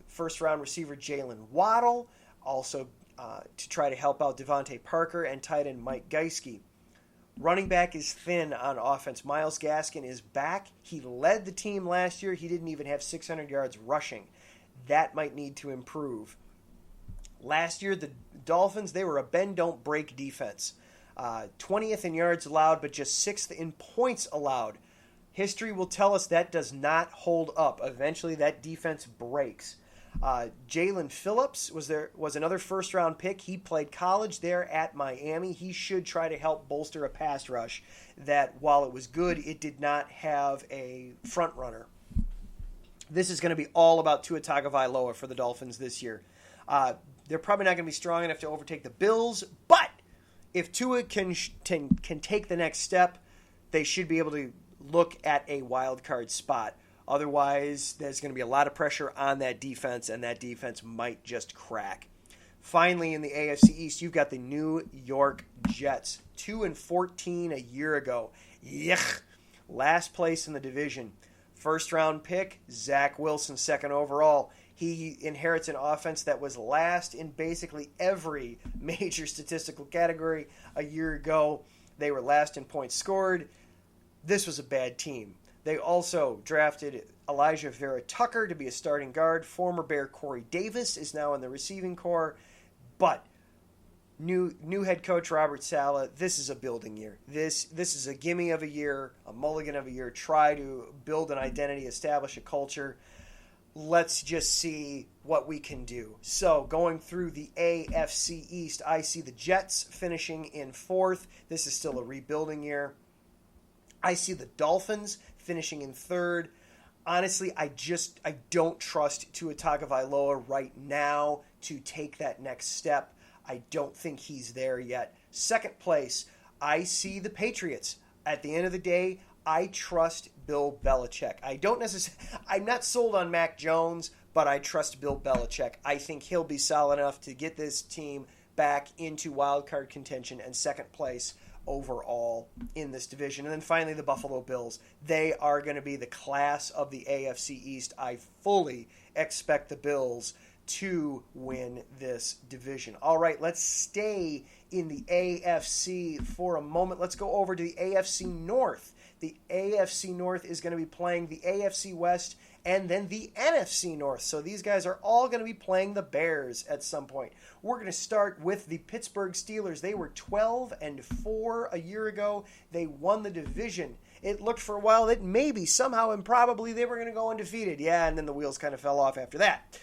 first-round receiver Jalen Waddle, also to try to help out Devontae Parker, and tight end Mike Gesicki. Running back is thin on offense. Myles Gaskin is back. He led the team last year. He didn't even have 600 yards rushing. That might need to improve. Last year, the Dolphins, they were a bend-don't-break defense. 20th in yards allowed, but just 6th in points allowed. History will tell us that does not hold up. Eventually, that defense breaks. Jalen Phillips was another first-round pick. He played college there at Miami. He should try to help bolster a pass rush that, while it was good, it did not have a front runner. This is going to be all about Tua Tagovailoa for the Dolphins this year. They're probably not going to be strong enough to overtake the Bills, but if Tua can take the next step, they should be able to look at a wild card spot. Otherwise, there's going to be a lot of pressure on that defense, and that defense might just crack. Finally, in the AFC East, you've got the New York Jets, 2-14 a year ago. Yuck! Last place in the division. First-round pick, Zach Wilson, second overall. He inherits an offense that was last in basically every major statistical category a year ago. They were last in points scored. This was a bad team. They also drafted Elijah Vera Tucker to be a starting guard. Former Bear Corey Davis is now in the receiving corps. But new head coach Robert Saleh, this is a building year. This is a gimme of a year, a mulligan of a year. Try to build an identity, establish a culture. Let's just see what we can do. So going through the AFC East, I see the Jets finishing in fourth. This is still a rebuilding year. I see the Dolphins finishing in third. Honestly, I don't trust Tua Tagovailoa right now to take that next step. I don't think he's there yet. Second place, I see the Patriots. At the end of the day, I trust Bill Belichick. I'm not sold on Mac Jones, but I trust Bill Belichick. I think he'll be solid enough to get this team back into wild card contention and second place overall in this division. And then finally, the Buffalo Bills. They are going to be the class of the AFC East. I fully expect the Bills to win this division. All right, let's stay in the AFC for a moment. Let's go over to the AFC North. The AFC North is going to be playing the AFC West and then the NFC North. So these guys are all going to be playing the Bears at some point. We're going to start with the Pittsburgh Steelers. They were 12-4 a year ago. They won the division. It looked for a while that maybe, somehow, improbably, they were going to go undefeated. Yeah, and then the wheels kind of fell off after that.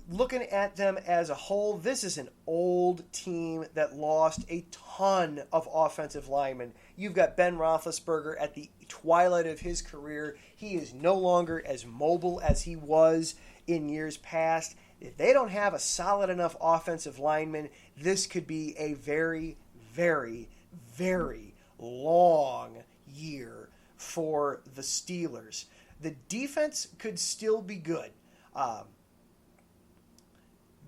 Looking at them as a whole, this is an old team that lost a ton of offensive linemen. You've got Ben Roethlisberger at the twilight of his career. He is no longer as mobile as he was in years past. If they don't have a solid enough offensive lineman, this could be a very, very, very long year for the Steelers. The defense could still be good.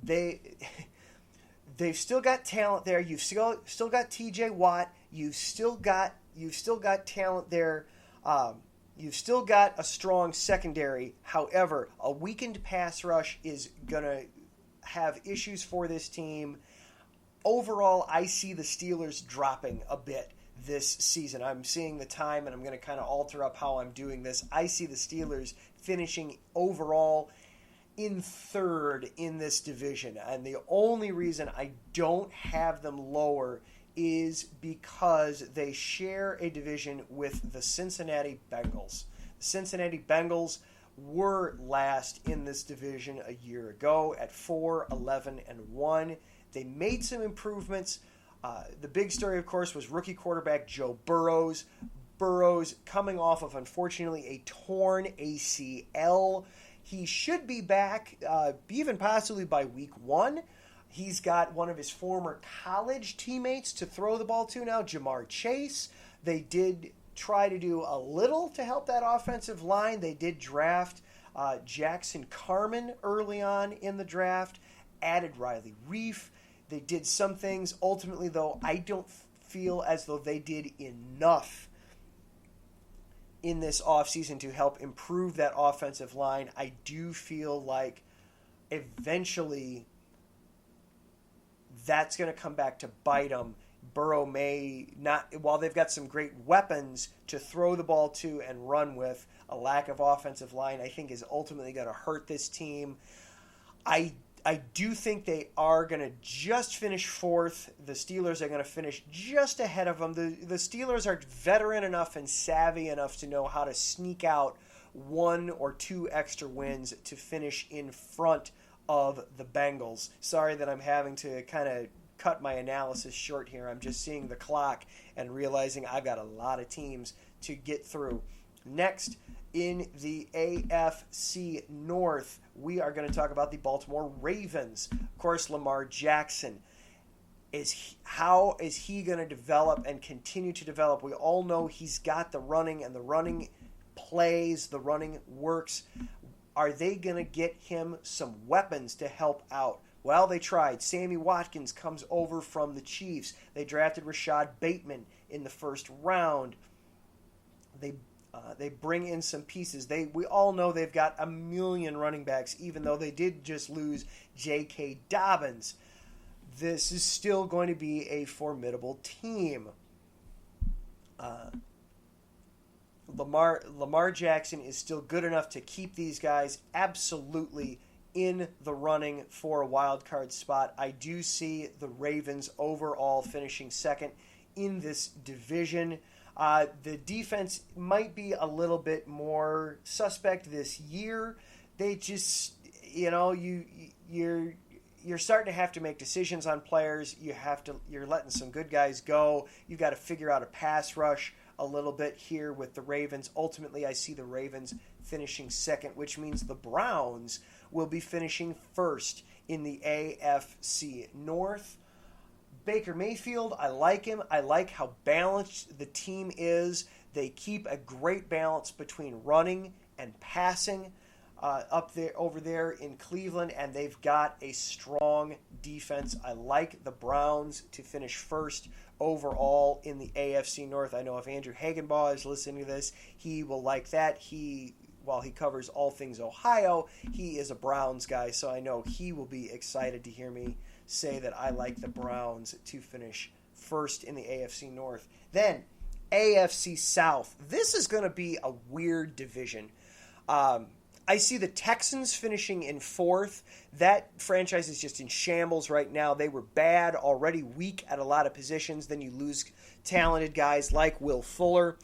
They've still got talent there. You've still got T.J. Watt. You've still got talent there. You've still got a strong secondary. However, a weakened pass rush is gonna have issues for this team. Overall, I see the Steelers dropping a bit this season. I'm seeing the time, and I'm going to kind of alter up how I'm doing this. I see the Steelers finishing overall in third in this division. And the only reason I don't have them lower is because they share a division with the Cincinnati Bengals. The Cincinnati Bengals were last in this division a year ago at 4-11-1. They made some improvements. The big story, of course, was rookie quarterback Joe Burrows. Burrows coming off of, unfortunately, a torn ACL. He should be back, even possibly by week 1. He's got one of his former college teammates to throw the ball to now, Jamar Chase. They did try to do a little to help that offensive line. They did draft Jackson Carman early on in the draft, added Riley Reif. They did some things. Ultimately, though, I don't feel as though they did enough in this offseason to help improve that offensive line. I do feel like eventually that's going to come back to bite them. Burrow may not, while they've got some great weapons to throw the ball to and run with, a lack of offensive line, I think, is ultimately going to hurt this team. I do think they are going to just finish 4th. The Steelers are going to finish just ahead of them. The Steelers are veteran enough and savvy enough to know how to sneak out 1 or 2 extra wins to finish in front of the Bengals. Sorry that I'm having to kind of cut my analysis short here. I'm just seeing the clock and realizing I've got a lot of teams to get through. Next, in the AFC North, we are going to talk about the Baltimore Ravens. Of course, Lamar Jackson. How is he going to develop and continue to develop? We all know he's got the running, and the running plays, the running works. Are they going to get him some weapons to help out? Well, they tried. Sammy Watkins comes over from the Chiefs. They drafted Rashad Bateman in the first round. They bring in some pieces. We all know they've got a million running backs, even though they did just lose J.K. Dobbins. This is still going to be a formidable team. Lamar Jackson is still good enough to keep these guys absolutely in the running for a wild card spot. I do see the Ravens overall finishing second in this division. The defense might be a little bit more suspect this year. They just, you're starting to have to make decisions on players. You're letting some good guys go. You've got to figure out a pass rush a little bit here with the Ravens. Ultimately, I see the Ravens finishing second, which means the Browns will be finishing first in the AFC North. Baker Mayfield, I like him. I like how balanced the team is. They keep a great balance between running and passing over there in Cleveland, and they've got a strong defense. I like the Browns to finish first overall in the AFC North. I know if Andrew Hagenbaugh is listening to this, he will like that. While he covers all things Ohio, he is a Browns guy, so I know he will be excited to hear me say that I like the Browns to finish first in the AFC North. Then, AFC South. This is going to be a weird division. I see the Texans finishing in 4th. That franchise is just in shambles right now. They were bad, already weak at a lot of positions. Then you lose talented guys like Will Fuller.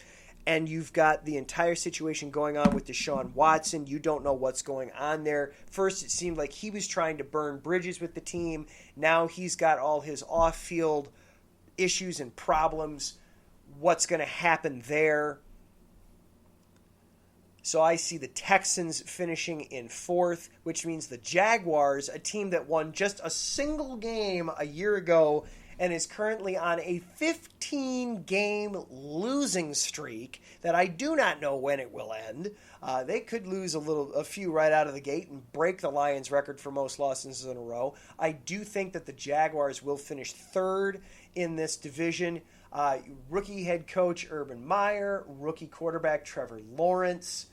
And you've got the entire situation going on with Deshaun Watson. You don't know what's going on there. First, it seemed like he was trying to burn bridges with the team. Now he's got all his off-field issues and problems. What's going to happen there? So I see the Texans finishing in 4th, which means the Jaguars, a team that won just a single game a year ago and is currently on a 15-game losing streak that I do not know when it will end. They could lose a few right out of the gate and break the Lions' record for most losses in a row. I do think that the Jaguars will finish 3rd in this division. Rookie head coach Urban Meyer, rookie quarterback Trevor Lawrence.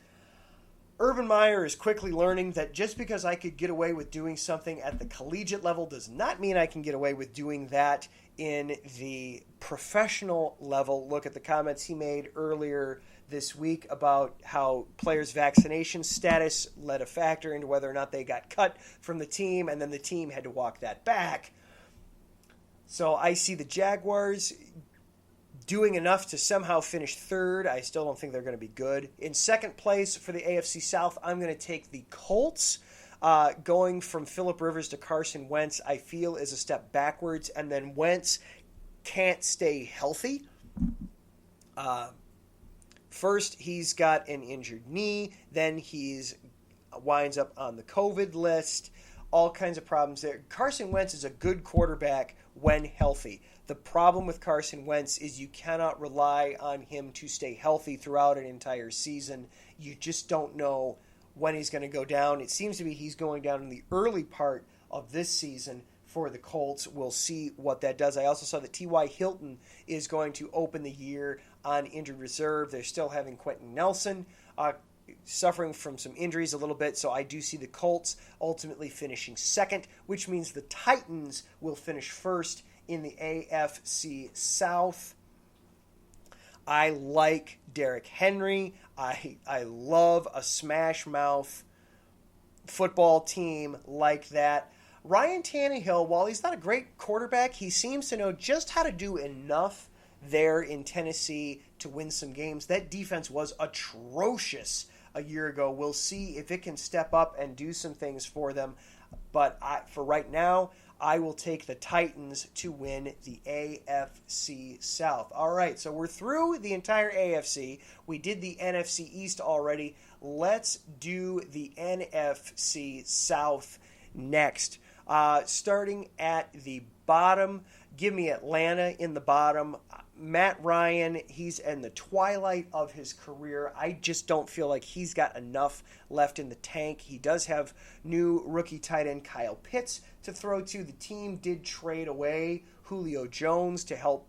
Urban Meyer is quickly learning that just because I could get away with doing something at the collegiate level does not mean I can get away with doing that in the professional level. Look at the comments he made earlier this week about how players' vaccination status led a factor into whether or not they got cut from the team, and then the team had to walk that back. So I see the Jaguars doing enough to somehow finish 3rd. I still don't think they're going to be good. In 2nd place for the AFC South, I'm going to take the Colts. Going from Phillip Rivers to Carson Wentz, I feel is a step backwards, and then Wentz can't stay healthy. First, he's got an injured knee. Then he's winds up on the COVID list. All kinds of problems there. Carson Wentz is a good quarterback when healthy. The problem with Carson Wentz is you cannot rely on him to stay healthy throughout an entire season. You just don't know when he's going to go down. It seems to be he's going down in the early part of this season for the Colts. We'll see what that does. I also saw that T.Y. Hilton is going to open the year on injured reserve. They're still having Quentin Nelson suffering from some injuries a little bit, so I do see the Colts ultimately finishing second, which means the Titans will finish first in the AFC South. I like Derrick Henry. I love a smash mouth football team like that. Ryan Tannehill, while he's not a great quarterback, he seems to know just how to do enough there in Tennessee to win some games. That defense was atrocious a year ago. We'll see if it can step up and do some things for them. But for right now, I will take the Titans to win the AFC South. All right, so we're through the entire AFC. We did the NFC East already. Let's do the NFC South next. Starting at the bottom, give me Atlanta in the bottom. Matt Ryan, he's in the twilight of his career. I just don't feel like he's got enough left in the tank. He does have new rookie tight end Kyle Pitts to throw to. The team did trade away Julio Jones to help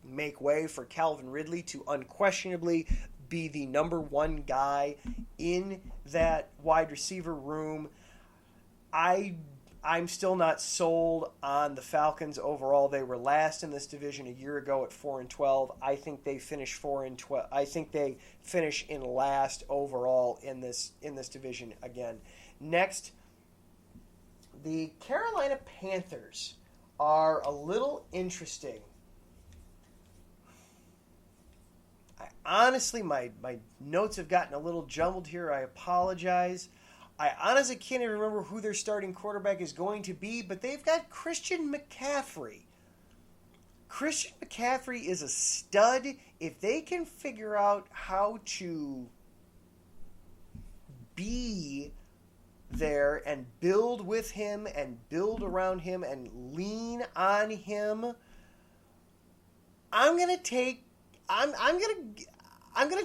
make way for Calvin Ridley to unquestionably be the number one guy in that wide receiver room. I'm still not sold on the Falcons overall. They were last in this division a year ago at 4-12. I think they finish 4-12. I think they finish in last overall in this division again. Next, the Carolina Panthers are a little interesting. Honestly, my notes have gotten a little jumbled here. I apologize. I honestly can't even remember who their starting quarterback is going to be, but they've got Christian McCaffrey. Christian McCaffrey is a stud. If they can figure out how to be there and build with him and build around him and lean on him, I'm gonna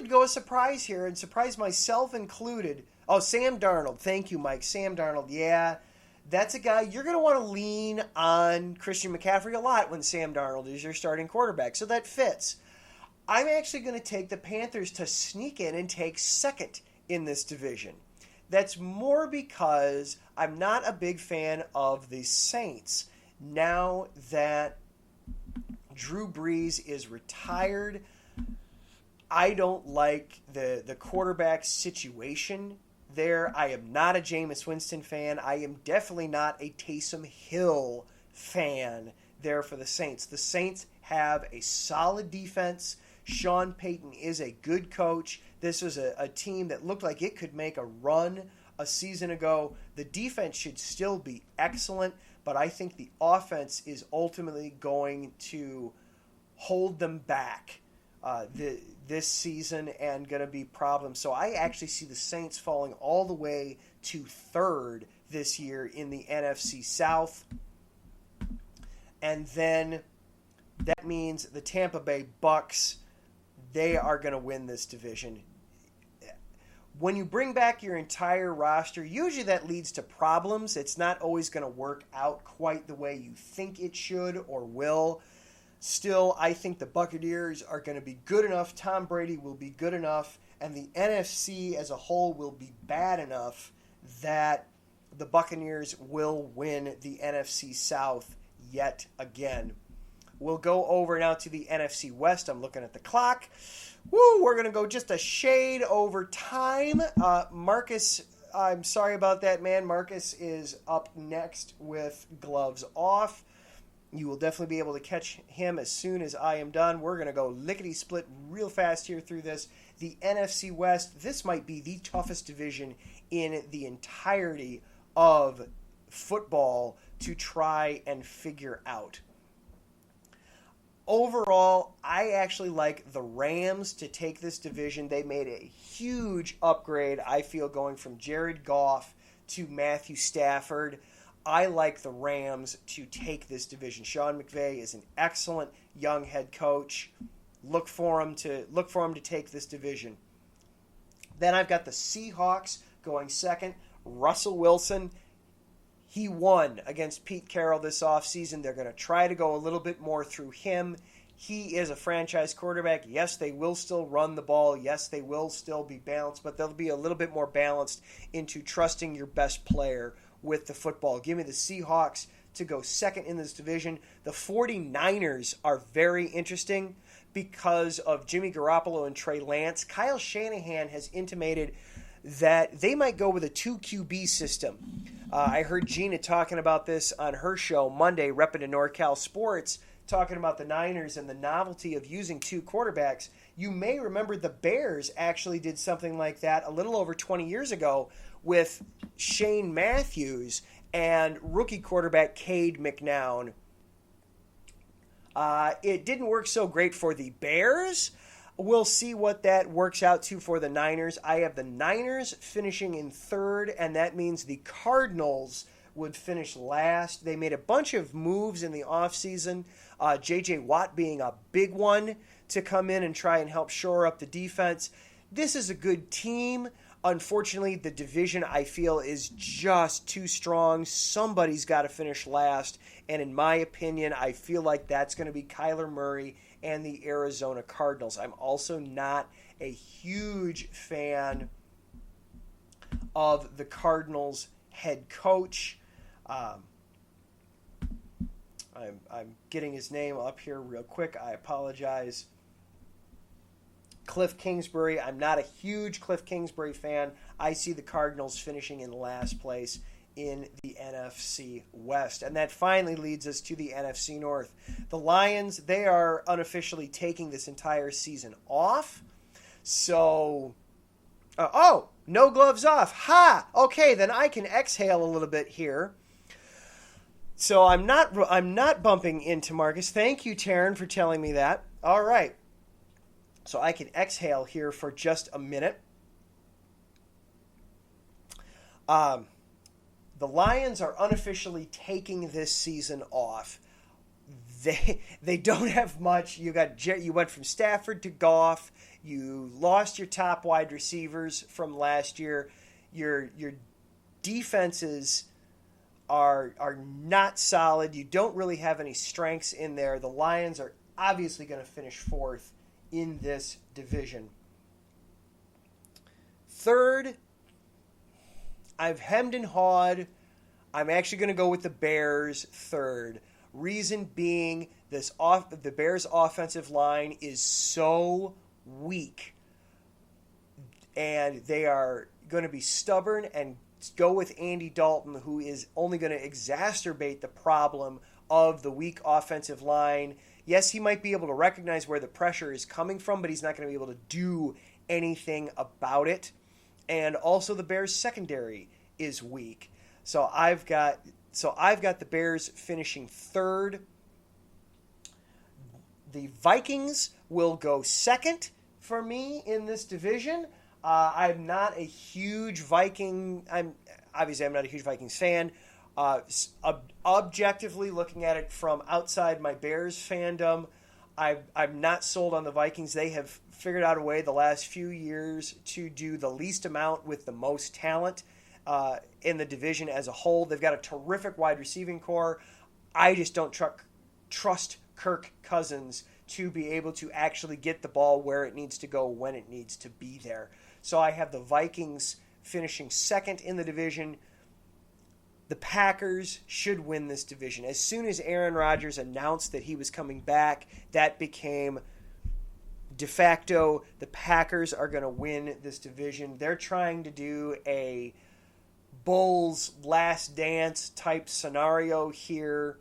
go a surprise here and surprise myself included. Oh, Sam Darnold. Thank you, Mike. Sam Darnold. Yeah, that's a guy you're going to want to lean on Christian McCaffrey a lot when Sam Darnold is your starting quarterback. So that fits. I'm actually going to take the Panthers to sneak in and take second in this division. That's more because I'm not a big fan of the Saints now that Drew Brees is retired. I don't like the quarterback situation there. I am not a Jameis Winston fan. I am definitely not a Taysom Hill fan there for the Saints. The Saints have a solid defense. Sean Payton is a good coach. This was a team that looked like it could make a run a season ago. The defense should still be excellent, but I think the offense is ultimately going to hold them back this season and going to be problems. So I actually see the Saints falling all the way to third this year in the NFC South. And then that means the Tampa Bay Bucks, they are going to win this division. When you bring back your entire roster, usually that leads to problems. It's not always going to work out quite the way you think it should or will. Still, I think the Buccaneers are going to be good enough. Tom Brady will be good enough. And the NFC as a whole will be bad enough that the Buccaneers will win the NFC South yet again. We'll go over now to the NFC West. I'm looking at the clock. Woo, we're going to go just a shade over time. Marcus, I'm sorry about that, man. Marcus is up next with gloves off. You will definitely be able to catch him as soon as I am done. We're going to go lickety-split real fast here through this. The NFC West, this might be the toughest division in the entirety of football to try and figure out. Overall, I actually like the Rams to take this division. They made a huge upgrade, I feel, going from Jared Goff to Matthew Stafford. I like the Rams to take this division. Sean McVay is an excellent young head coach. Look for him to take this division. Then I've got the Seahawks going second. Russell Wilson, he won against Pete Carroll this offseason. They're going to try to go a little bit more through him. He is a franchise quarterback. Yes, they will still run the ball. Yes, they will still be balanced, but they'll be a little bit more balanced into trusting your best player with the football. Give me the Seahawks to go second in this division. The 49ers are very interesting because of Jimmy Garoppolo and Trey Lance. Kyle Shanahan has intimated that they might go with a 2 QB system. I heard Gina talking about this on her show Monday, repping to NorCal Sports, talking about the Niners and the novelty of using 2 quarterbacks. You may remember the Bears actually did something like that a little over 20 years ago with Shane Matthews and rookie quarterback Cade McNown. It didn't work so great for the Bears. We'll see what that works out to for the Niners. I have the Niners finishing in third, and that means the Cardinals would finish last. They made a bunch of moves in the offseason, J.J. Watt being a big one to come in and try and help shore up the defense. This is a good team. Unfortunately, the division, I feel, is just too strong. Somebody's got to finish last, and in my opinion, I feel like that's going to be Kyler Murray and the Arizona Cardinals. I'm also not a huge fan of the Cardinals head coach. I'm getting his name up here real quick. I apologize. Cliff Kingsbury. I'm not a huge Cliff Kingsbury fan. I see the Cardinals finishing in last place in the NFC West. And that finally leads us to the NFC North. The Lions, they are unofficially taking this entire season off. So, no gloves off. Ha! Okay, then I can exhale a little bit here. So I'm not bumping into Marcus. Thank you, Taryn, for telling me that. All right. So I can exhale here for just a minute. The Lions are unofficially taking this season off. They don't have much. You went from Stafford to Goff. You lost your top wide receivers from last year. Your defenses are not solid. You don't really have any strengths in there. The Lions are obviously going to finish fourth in this division. Third, I've hemmed and hawed. I'm actually going to go with the Bears third. Reason being, the Bears' offensive line is so weak, and they are going to be stubborn and go with Andy Dalton, who is only going to exacerbate the problem of the weak offensive line. Yes, he might be able to recognize where the pressure is coming from, but he's not going to be able to do anything about it. And also the Bears' secondary is weak. So I've got the Bears finishing third. The Vikings will go second for me in this division. I'm not a huge Viking. I'm not a huge Vikings fan. Objectively looking at it from outside my Bears fandom, I'm not sold on the Vikings. They have figured out a way the last few years to do the least amount with the most talent in the division as a whole. They've got a terrific wide receiving core. I just don't trust Kirk Cousins to be able to actually get the ball where it needs to go when it needs to be there. So I have the Vikings finishing second in the division. The Packers should win this division. As soon as Aaron Rodgers announced that he was coming back, that became de facto. The Packers are going to win this division. They're trying to do a Bulls last dance type scenario here.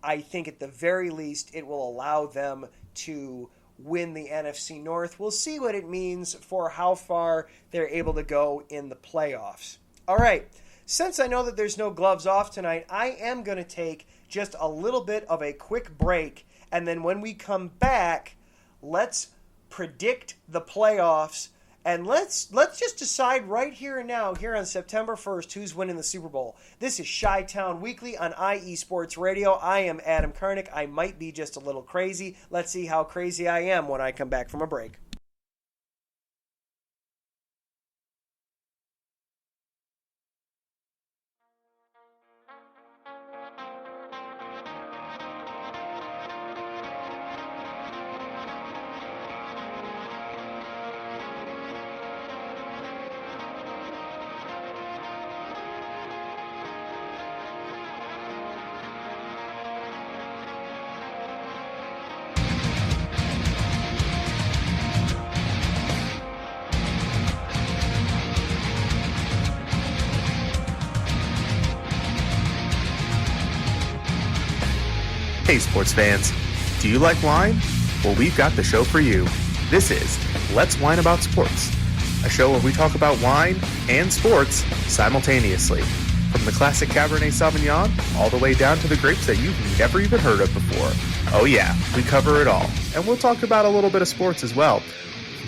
I think at the very least it will allow them to win the NFC North. We'll see what it means for how far they're able to go in the playoffs. All right. Since I know that there's no gloves off tonight, I am going to take just a little bit of a quick break And then when we come back, let's predict the playoffs. And let's just decide right here and now, here on September 1st, who's winning the Super Bowl. This is Chi-Town Weekly on IE Sports Radio. I am Adam Karnick. I might be just a little crazy. Let's see how crazy I am when I come back from a break. Hey sports fans, do you like wine? Well, we've got the show for you. This is Let's Wine About Sports, a show where we talk about wine and sports simultaneously. From the classic Cabernet Sauvignon all the way down to the grapes that you've never even heard of before. Oh yeah, we cover it all. And we'll talk about a little bit of sports as well.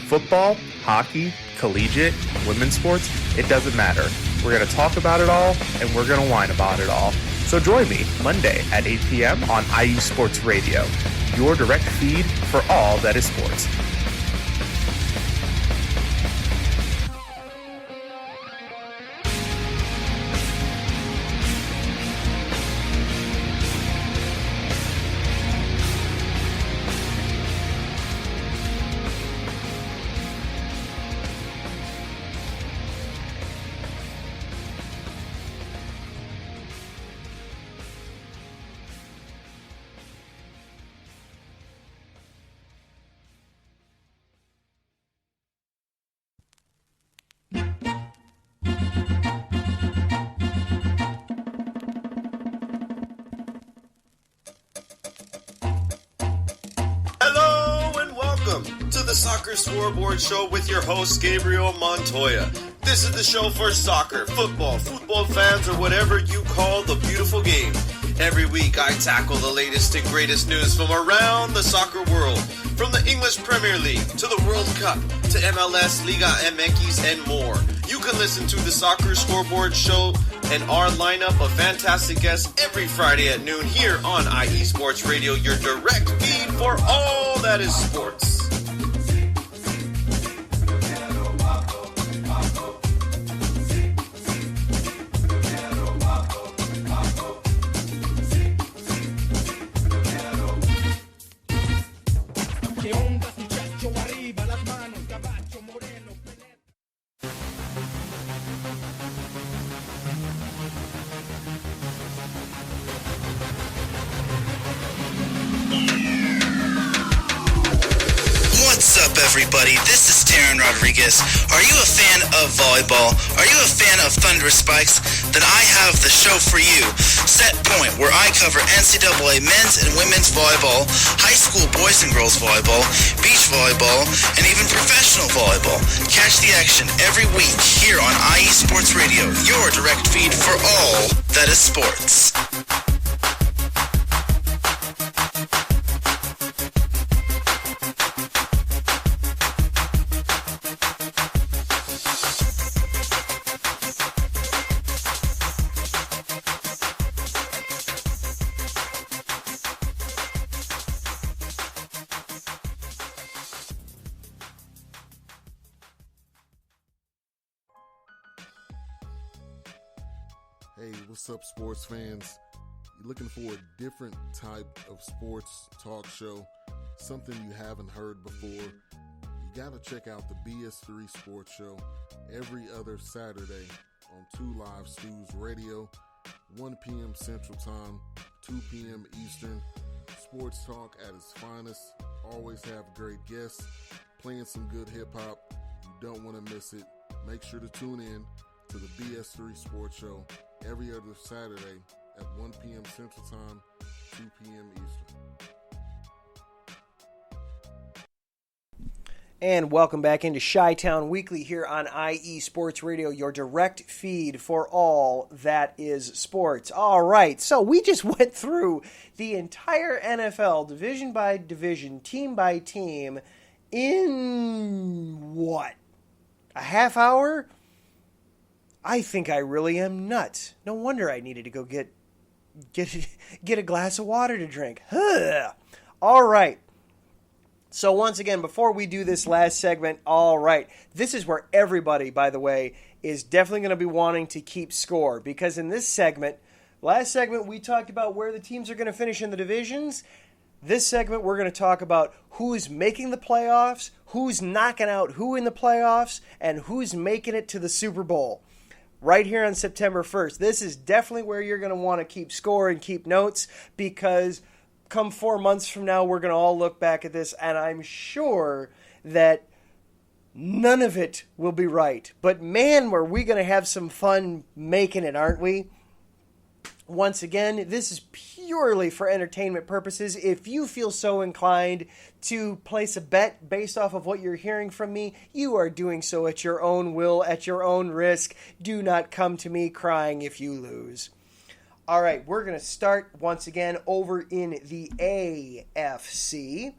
Football, hockey, collegiate, women's sports, it doesn't matter. We're going to talk about it all, and we're going to whine about it all. So join me Monday at 8 p.m. on IU Sports Radio, your direct feed for all that is sports. To the Soccer Scoreboard Show with your host, Gabriel Montoya. This is the show for soccer, football fans, or whatever you call the beautiful game. Every week, I tackle the latest and greatest news from around the soccer world. From the English Premier League, to the World Cup, to MLS, Liga MX, and more. You can listen to the Soccer Scoreboard Show and our lineup of fantastic guests every Friday at noon here on IE Sports Radio, your direct feed for all that is sports. Everybody, this is Taryn Rodriguez. Are you a fan of volleyball? Are you a fan of Thunderous Spikes? Then I have the show for you, Set Point, where I cover NCAA men's and women's volleyball, high school boys and girls volleyball, beach volleyball, and even professional volleyball. Catch the action every week here on IE Sports Radio, your direct feed for all that is sports. Hey, what's up, sports fans? You're looking for a different type of sports talk show, something you haven't heard before? You gotta check out the BS3 Sports Show every other Saturday on 2 Live Stews Radio, 1 p.m. Central Time, 2 p.m. Eastern. Sports talk at its finest. Always have great guests, playing some good hip-hop. You don't want to miss it. Make sure to tune in to the BS3 Sports Show every other Saturday at 1 p.m. Central Time, 2 p.m. Eastern. And welcome back into Chi-Town Weekly here on IE Sports Radio, your direct feed for all that is sports. All right, so we just went through the entire NFL, division by division, team by team, in what? A half hour? I think I really am nuts. No wonder I needed to go get a glass of water to drink. Huh. All right. So once again, before we do this last segment, all right, this is where everybody, by the way, is definitely going to be wanting to keep score. Because in this segment, last segment, we talked about where the teams are going to finish in the divisions. This segment, we're going to talk about who's making the playoffs, who's knocking out who in the playoffs, and who's making it to the Super Bowl. Right here on September 1st. This is definitely where you're going to want to keep score and keep notes, because come 4 months from now, we're going to all look back at this, and I'm sure that none of it will be right. But man, were we going to have some fun making it, aren't we? Once again, this is purely for entertainment purposes. If you feel so inclined to place a bet based off of what you're hearing from me, you are doing so at your own will, at your own risk. Do not come to me crying if you lose. All right, we're going to start once again over in the AFC.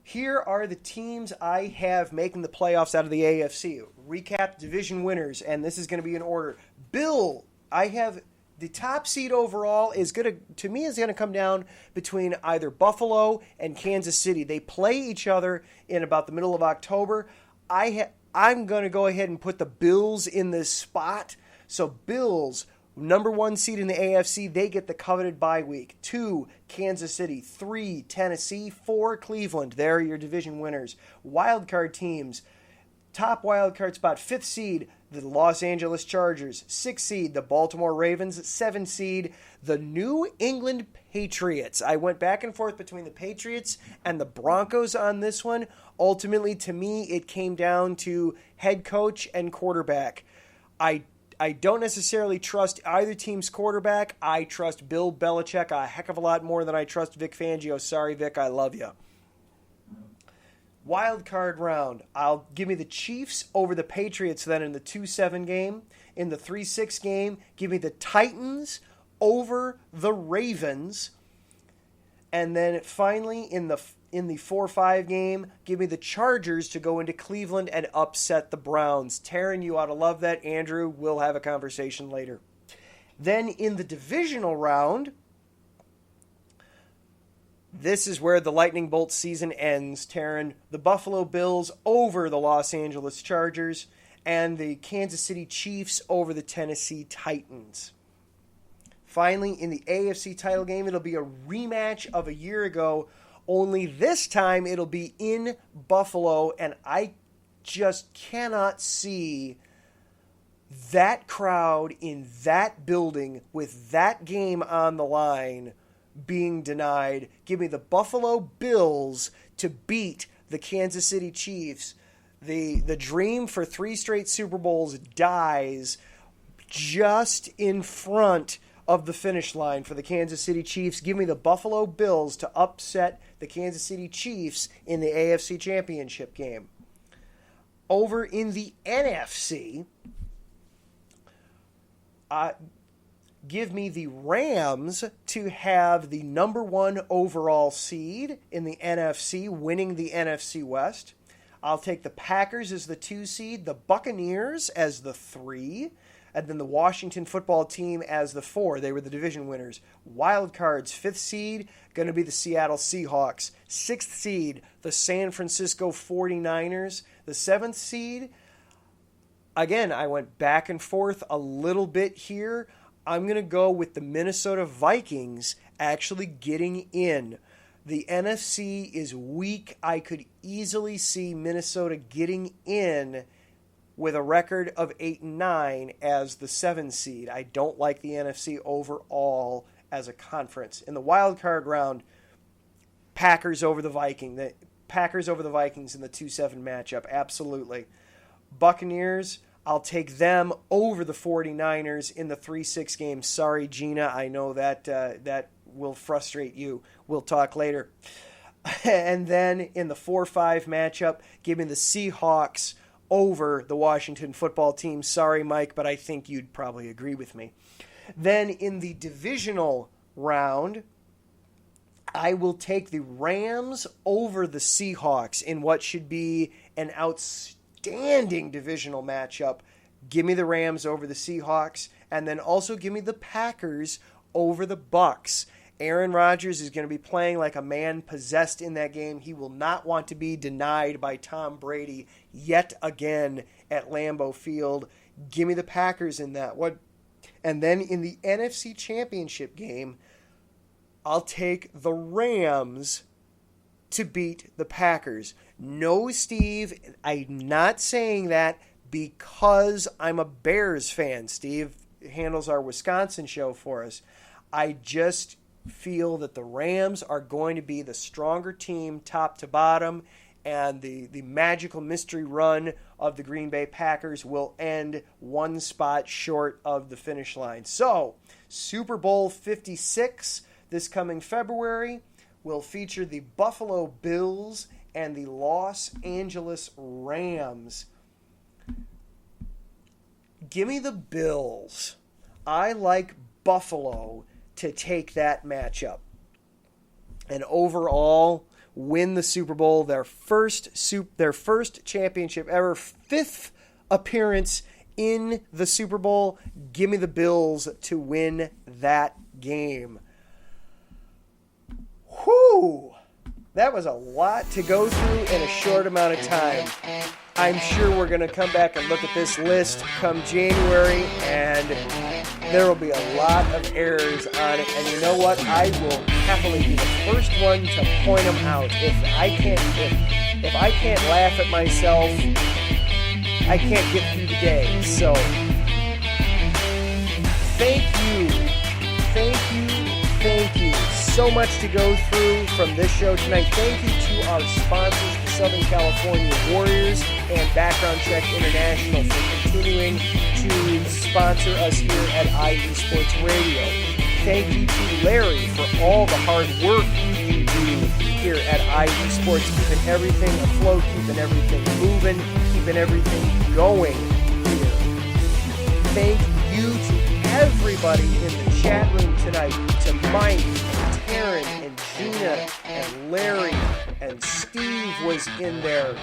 Here are the teams I have making the playoffs out of the AFC. Recap division winners, and this is going to be in order. Bill, I have the top seed overall is going to come down between either Buffalo and Kansas City. They play each other in about the middle of October. I'm going to go ahead and put the Bills in this spot. So Bills, number 1 seed in the AFC, they get the coveted bye week. 2, Kansas City. 3, Tennessee. 4, Cleveland. There are your division winners. Wildcard teams. Top wildcard spot, 5th seed, the Los Angeles Chargers. 6th seed, the Baltimore Ravens. 7th seed, the New England Patriots. I went back and forth between the Patriots and the Broncos on this one. Ultimately, to me, it came down to head coach and quarterback. I don't necessarily trust either team's quarterback. I trust Bill Belichick a heck of a lot more than I trust Vic Fangio. Sorry, Vic, I love you. Wild card round. I'll give me the Chiefs over the Patriots then in the 2-7 game. In the 3-6 game, give me the Titans over the Ravens. And then finally in the 4-5 game, give me the Chargers to go into Cleveland and upset the Browns. Taryn, you ought to love that. Andrew, we'll have a conversation later. Then in the divisional round, this is where the lightning bolt season ends, Taryn. The Buffalo Bills over the Los Angeles Chargers, and the Kansas City Chiefs over the Tennessee Titans. Finally, in the AFC title game, it'll be a rematch of a year ago, only this time it'll be in Buffalo, and I just cannot see that crowd in that building with that game on the line being denied. Give me the Buffalo Bills to beat the Kansas City Chiefs. The dream for 3 straight Super Bowls dies just in front of the finish line for the Kansas City Chiefs. Give me the Buffalo Bills to upset the Kansas City Chiefs in the AFC Championship game. Over in the NFC, give me the Rams to have the number 1 overall seed in the NFC, winning the NFC West. I'll take the Packers as the 2 seed, the Buccaneers as the 3, and then the Washington football team as the 4. They were the division winners. Wild cards, 5th seed, going to be the Seattle Seahawks. 6th seed, the San Francisco 49ers. The 7th seed, again, I went back and forth a little bit here. I'm going to go with the Minnesota Vikings actually getting in. The NFC is weak. I could easily see Minnesota getting in with a record of 8-9 as the 7 seed. I don't like the NFC overall as a conference. In the wild card round, Packers over the Vikings. The Packers over the Vikings in the 2-7 matchup. Absolutely. Buccaneers, I'll take them over the 49ers in the 3-6 game. Sorry, Gina. I know that will frustrate you. We'll talk later. And then in the 4-5 matchup, give me the Seahawks over the Washington football team. Sorry, Mike, but I think you'd probably agree with me. Then in the divisional round, I will take the Rams over the Seahawks in what should be an outstanding divisional matchup. Give me the Rams over the Seahawks, and then also give me the Packers over the Bucks. Aaron Rodgers is going to be playing like a man possessed in that game. He will not want to be denied by Tom Brady yet again at Lambeau Field. Give me the Packers in that one. And then in the NFC Championship game, I'll take the Rams to beat the Packers. No, Steve, I'm not saying that because I'm a Bears fan. Steve handles our Wisconsin show for us. I just feel that the Rams are going to be the stronger team top to bottom, and the magical mystery run of the Green Bay Packers will end one spot short of the finish line. So, Super Bowl 56 this coming February will feature the Buffalo Bills and the Los Angeles Rams. Give me the Bills. I like Buffalo to take that matchup and overall win the Super Bowl, their first championship ever, 5th appearance in the Super Bowl. Give me the Bills to win that game. Whew! That was a lot to go through in a short amount of time. I'm sure we're going to come back and look at this list come January, and there will be a lot of errors on it. And you know what? I will happily be the first one to point them out. If I can't laugh at myself, I can't get through the day. So, thank you so much to go through from this show tonight. Thank you to our sponsors, the Southern California Warriors and Background Check International, for continuing to sponsor us here at IE Sports Radio. Thank you to Larry for all the hard work you do here at IE Sports, keeping everything afloat, keeping everything moving, keeping everything going here. Thank you to everybody in the chat room tonight, to Mike, and Taryn, and Gina, and Larry, and Steve was in there.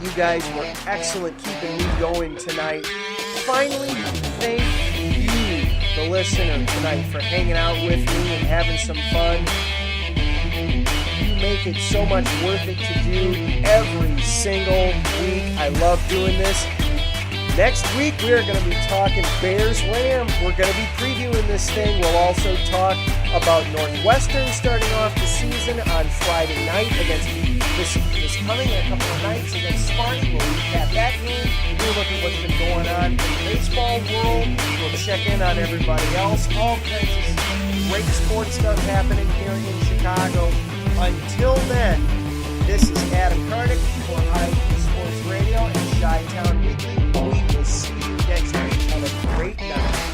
You guys were excellent keeping me going tonight. Finally, thank you, the listener, tonight for hanging out with me and having some fun. You make it so much worth it to do every single week. I love doing this. Next week, we are going to be talking Bears-Rams. We're going to be previewing this thing. We'll also talk about Northwestern starting off the season on Friday night against this coming in a couple of nights against Sparty. We'll recap that game. We'll look at what's been going on in the baseball world. We'll check in on everybody else. All kinds of great sports stuff happening here in Chicago. Until then, this is Adam Karnick for IE Sports Radio and Chi-Town Weekly. We will see you next week. Have a great night.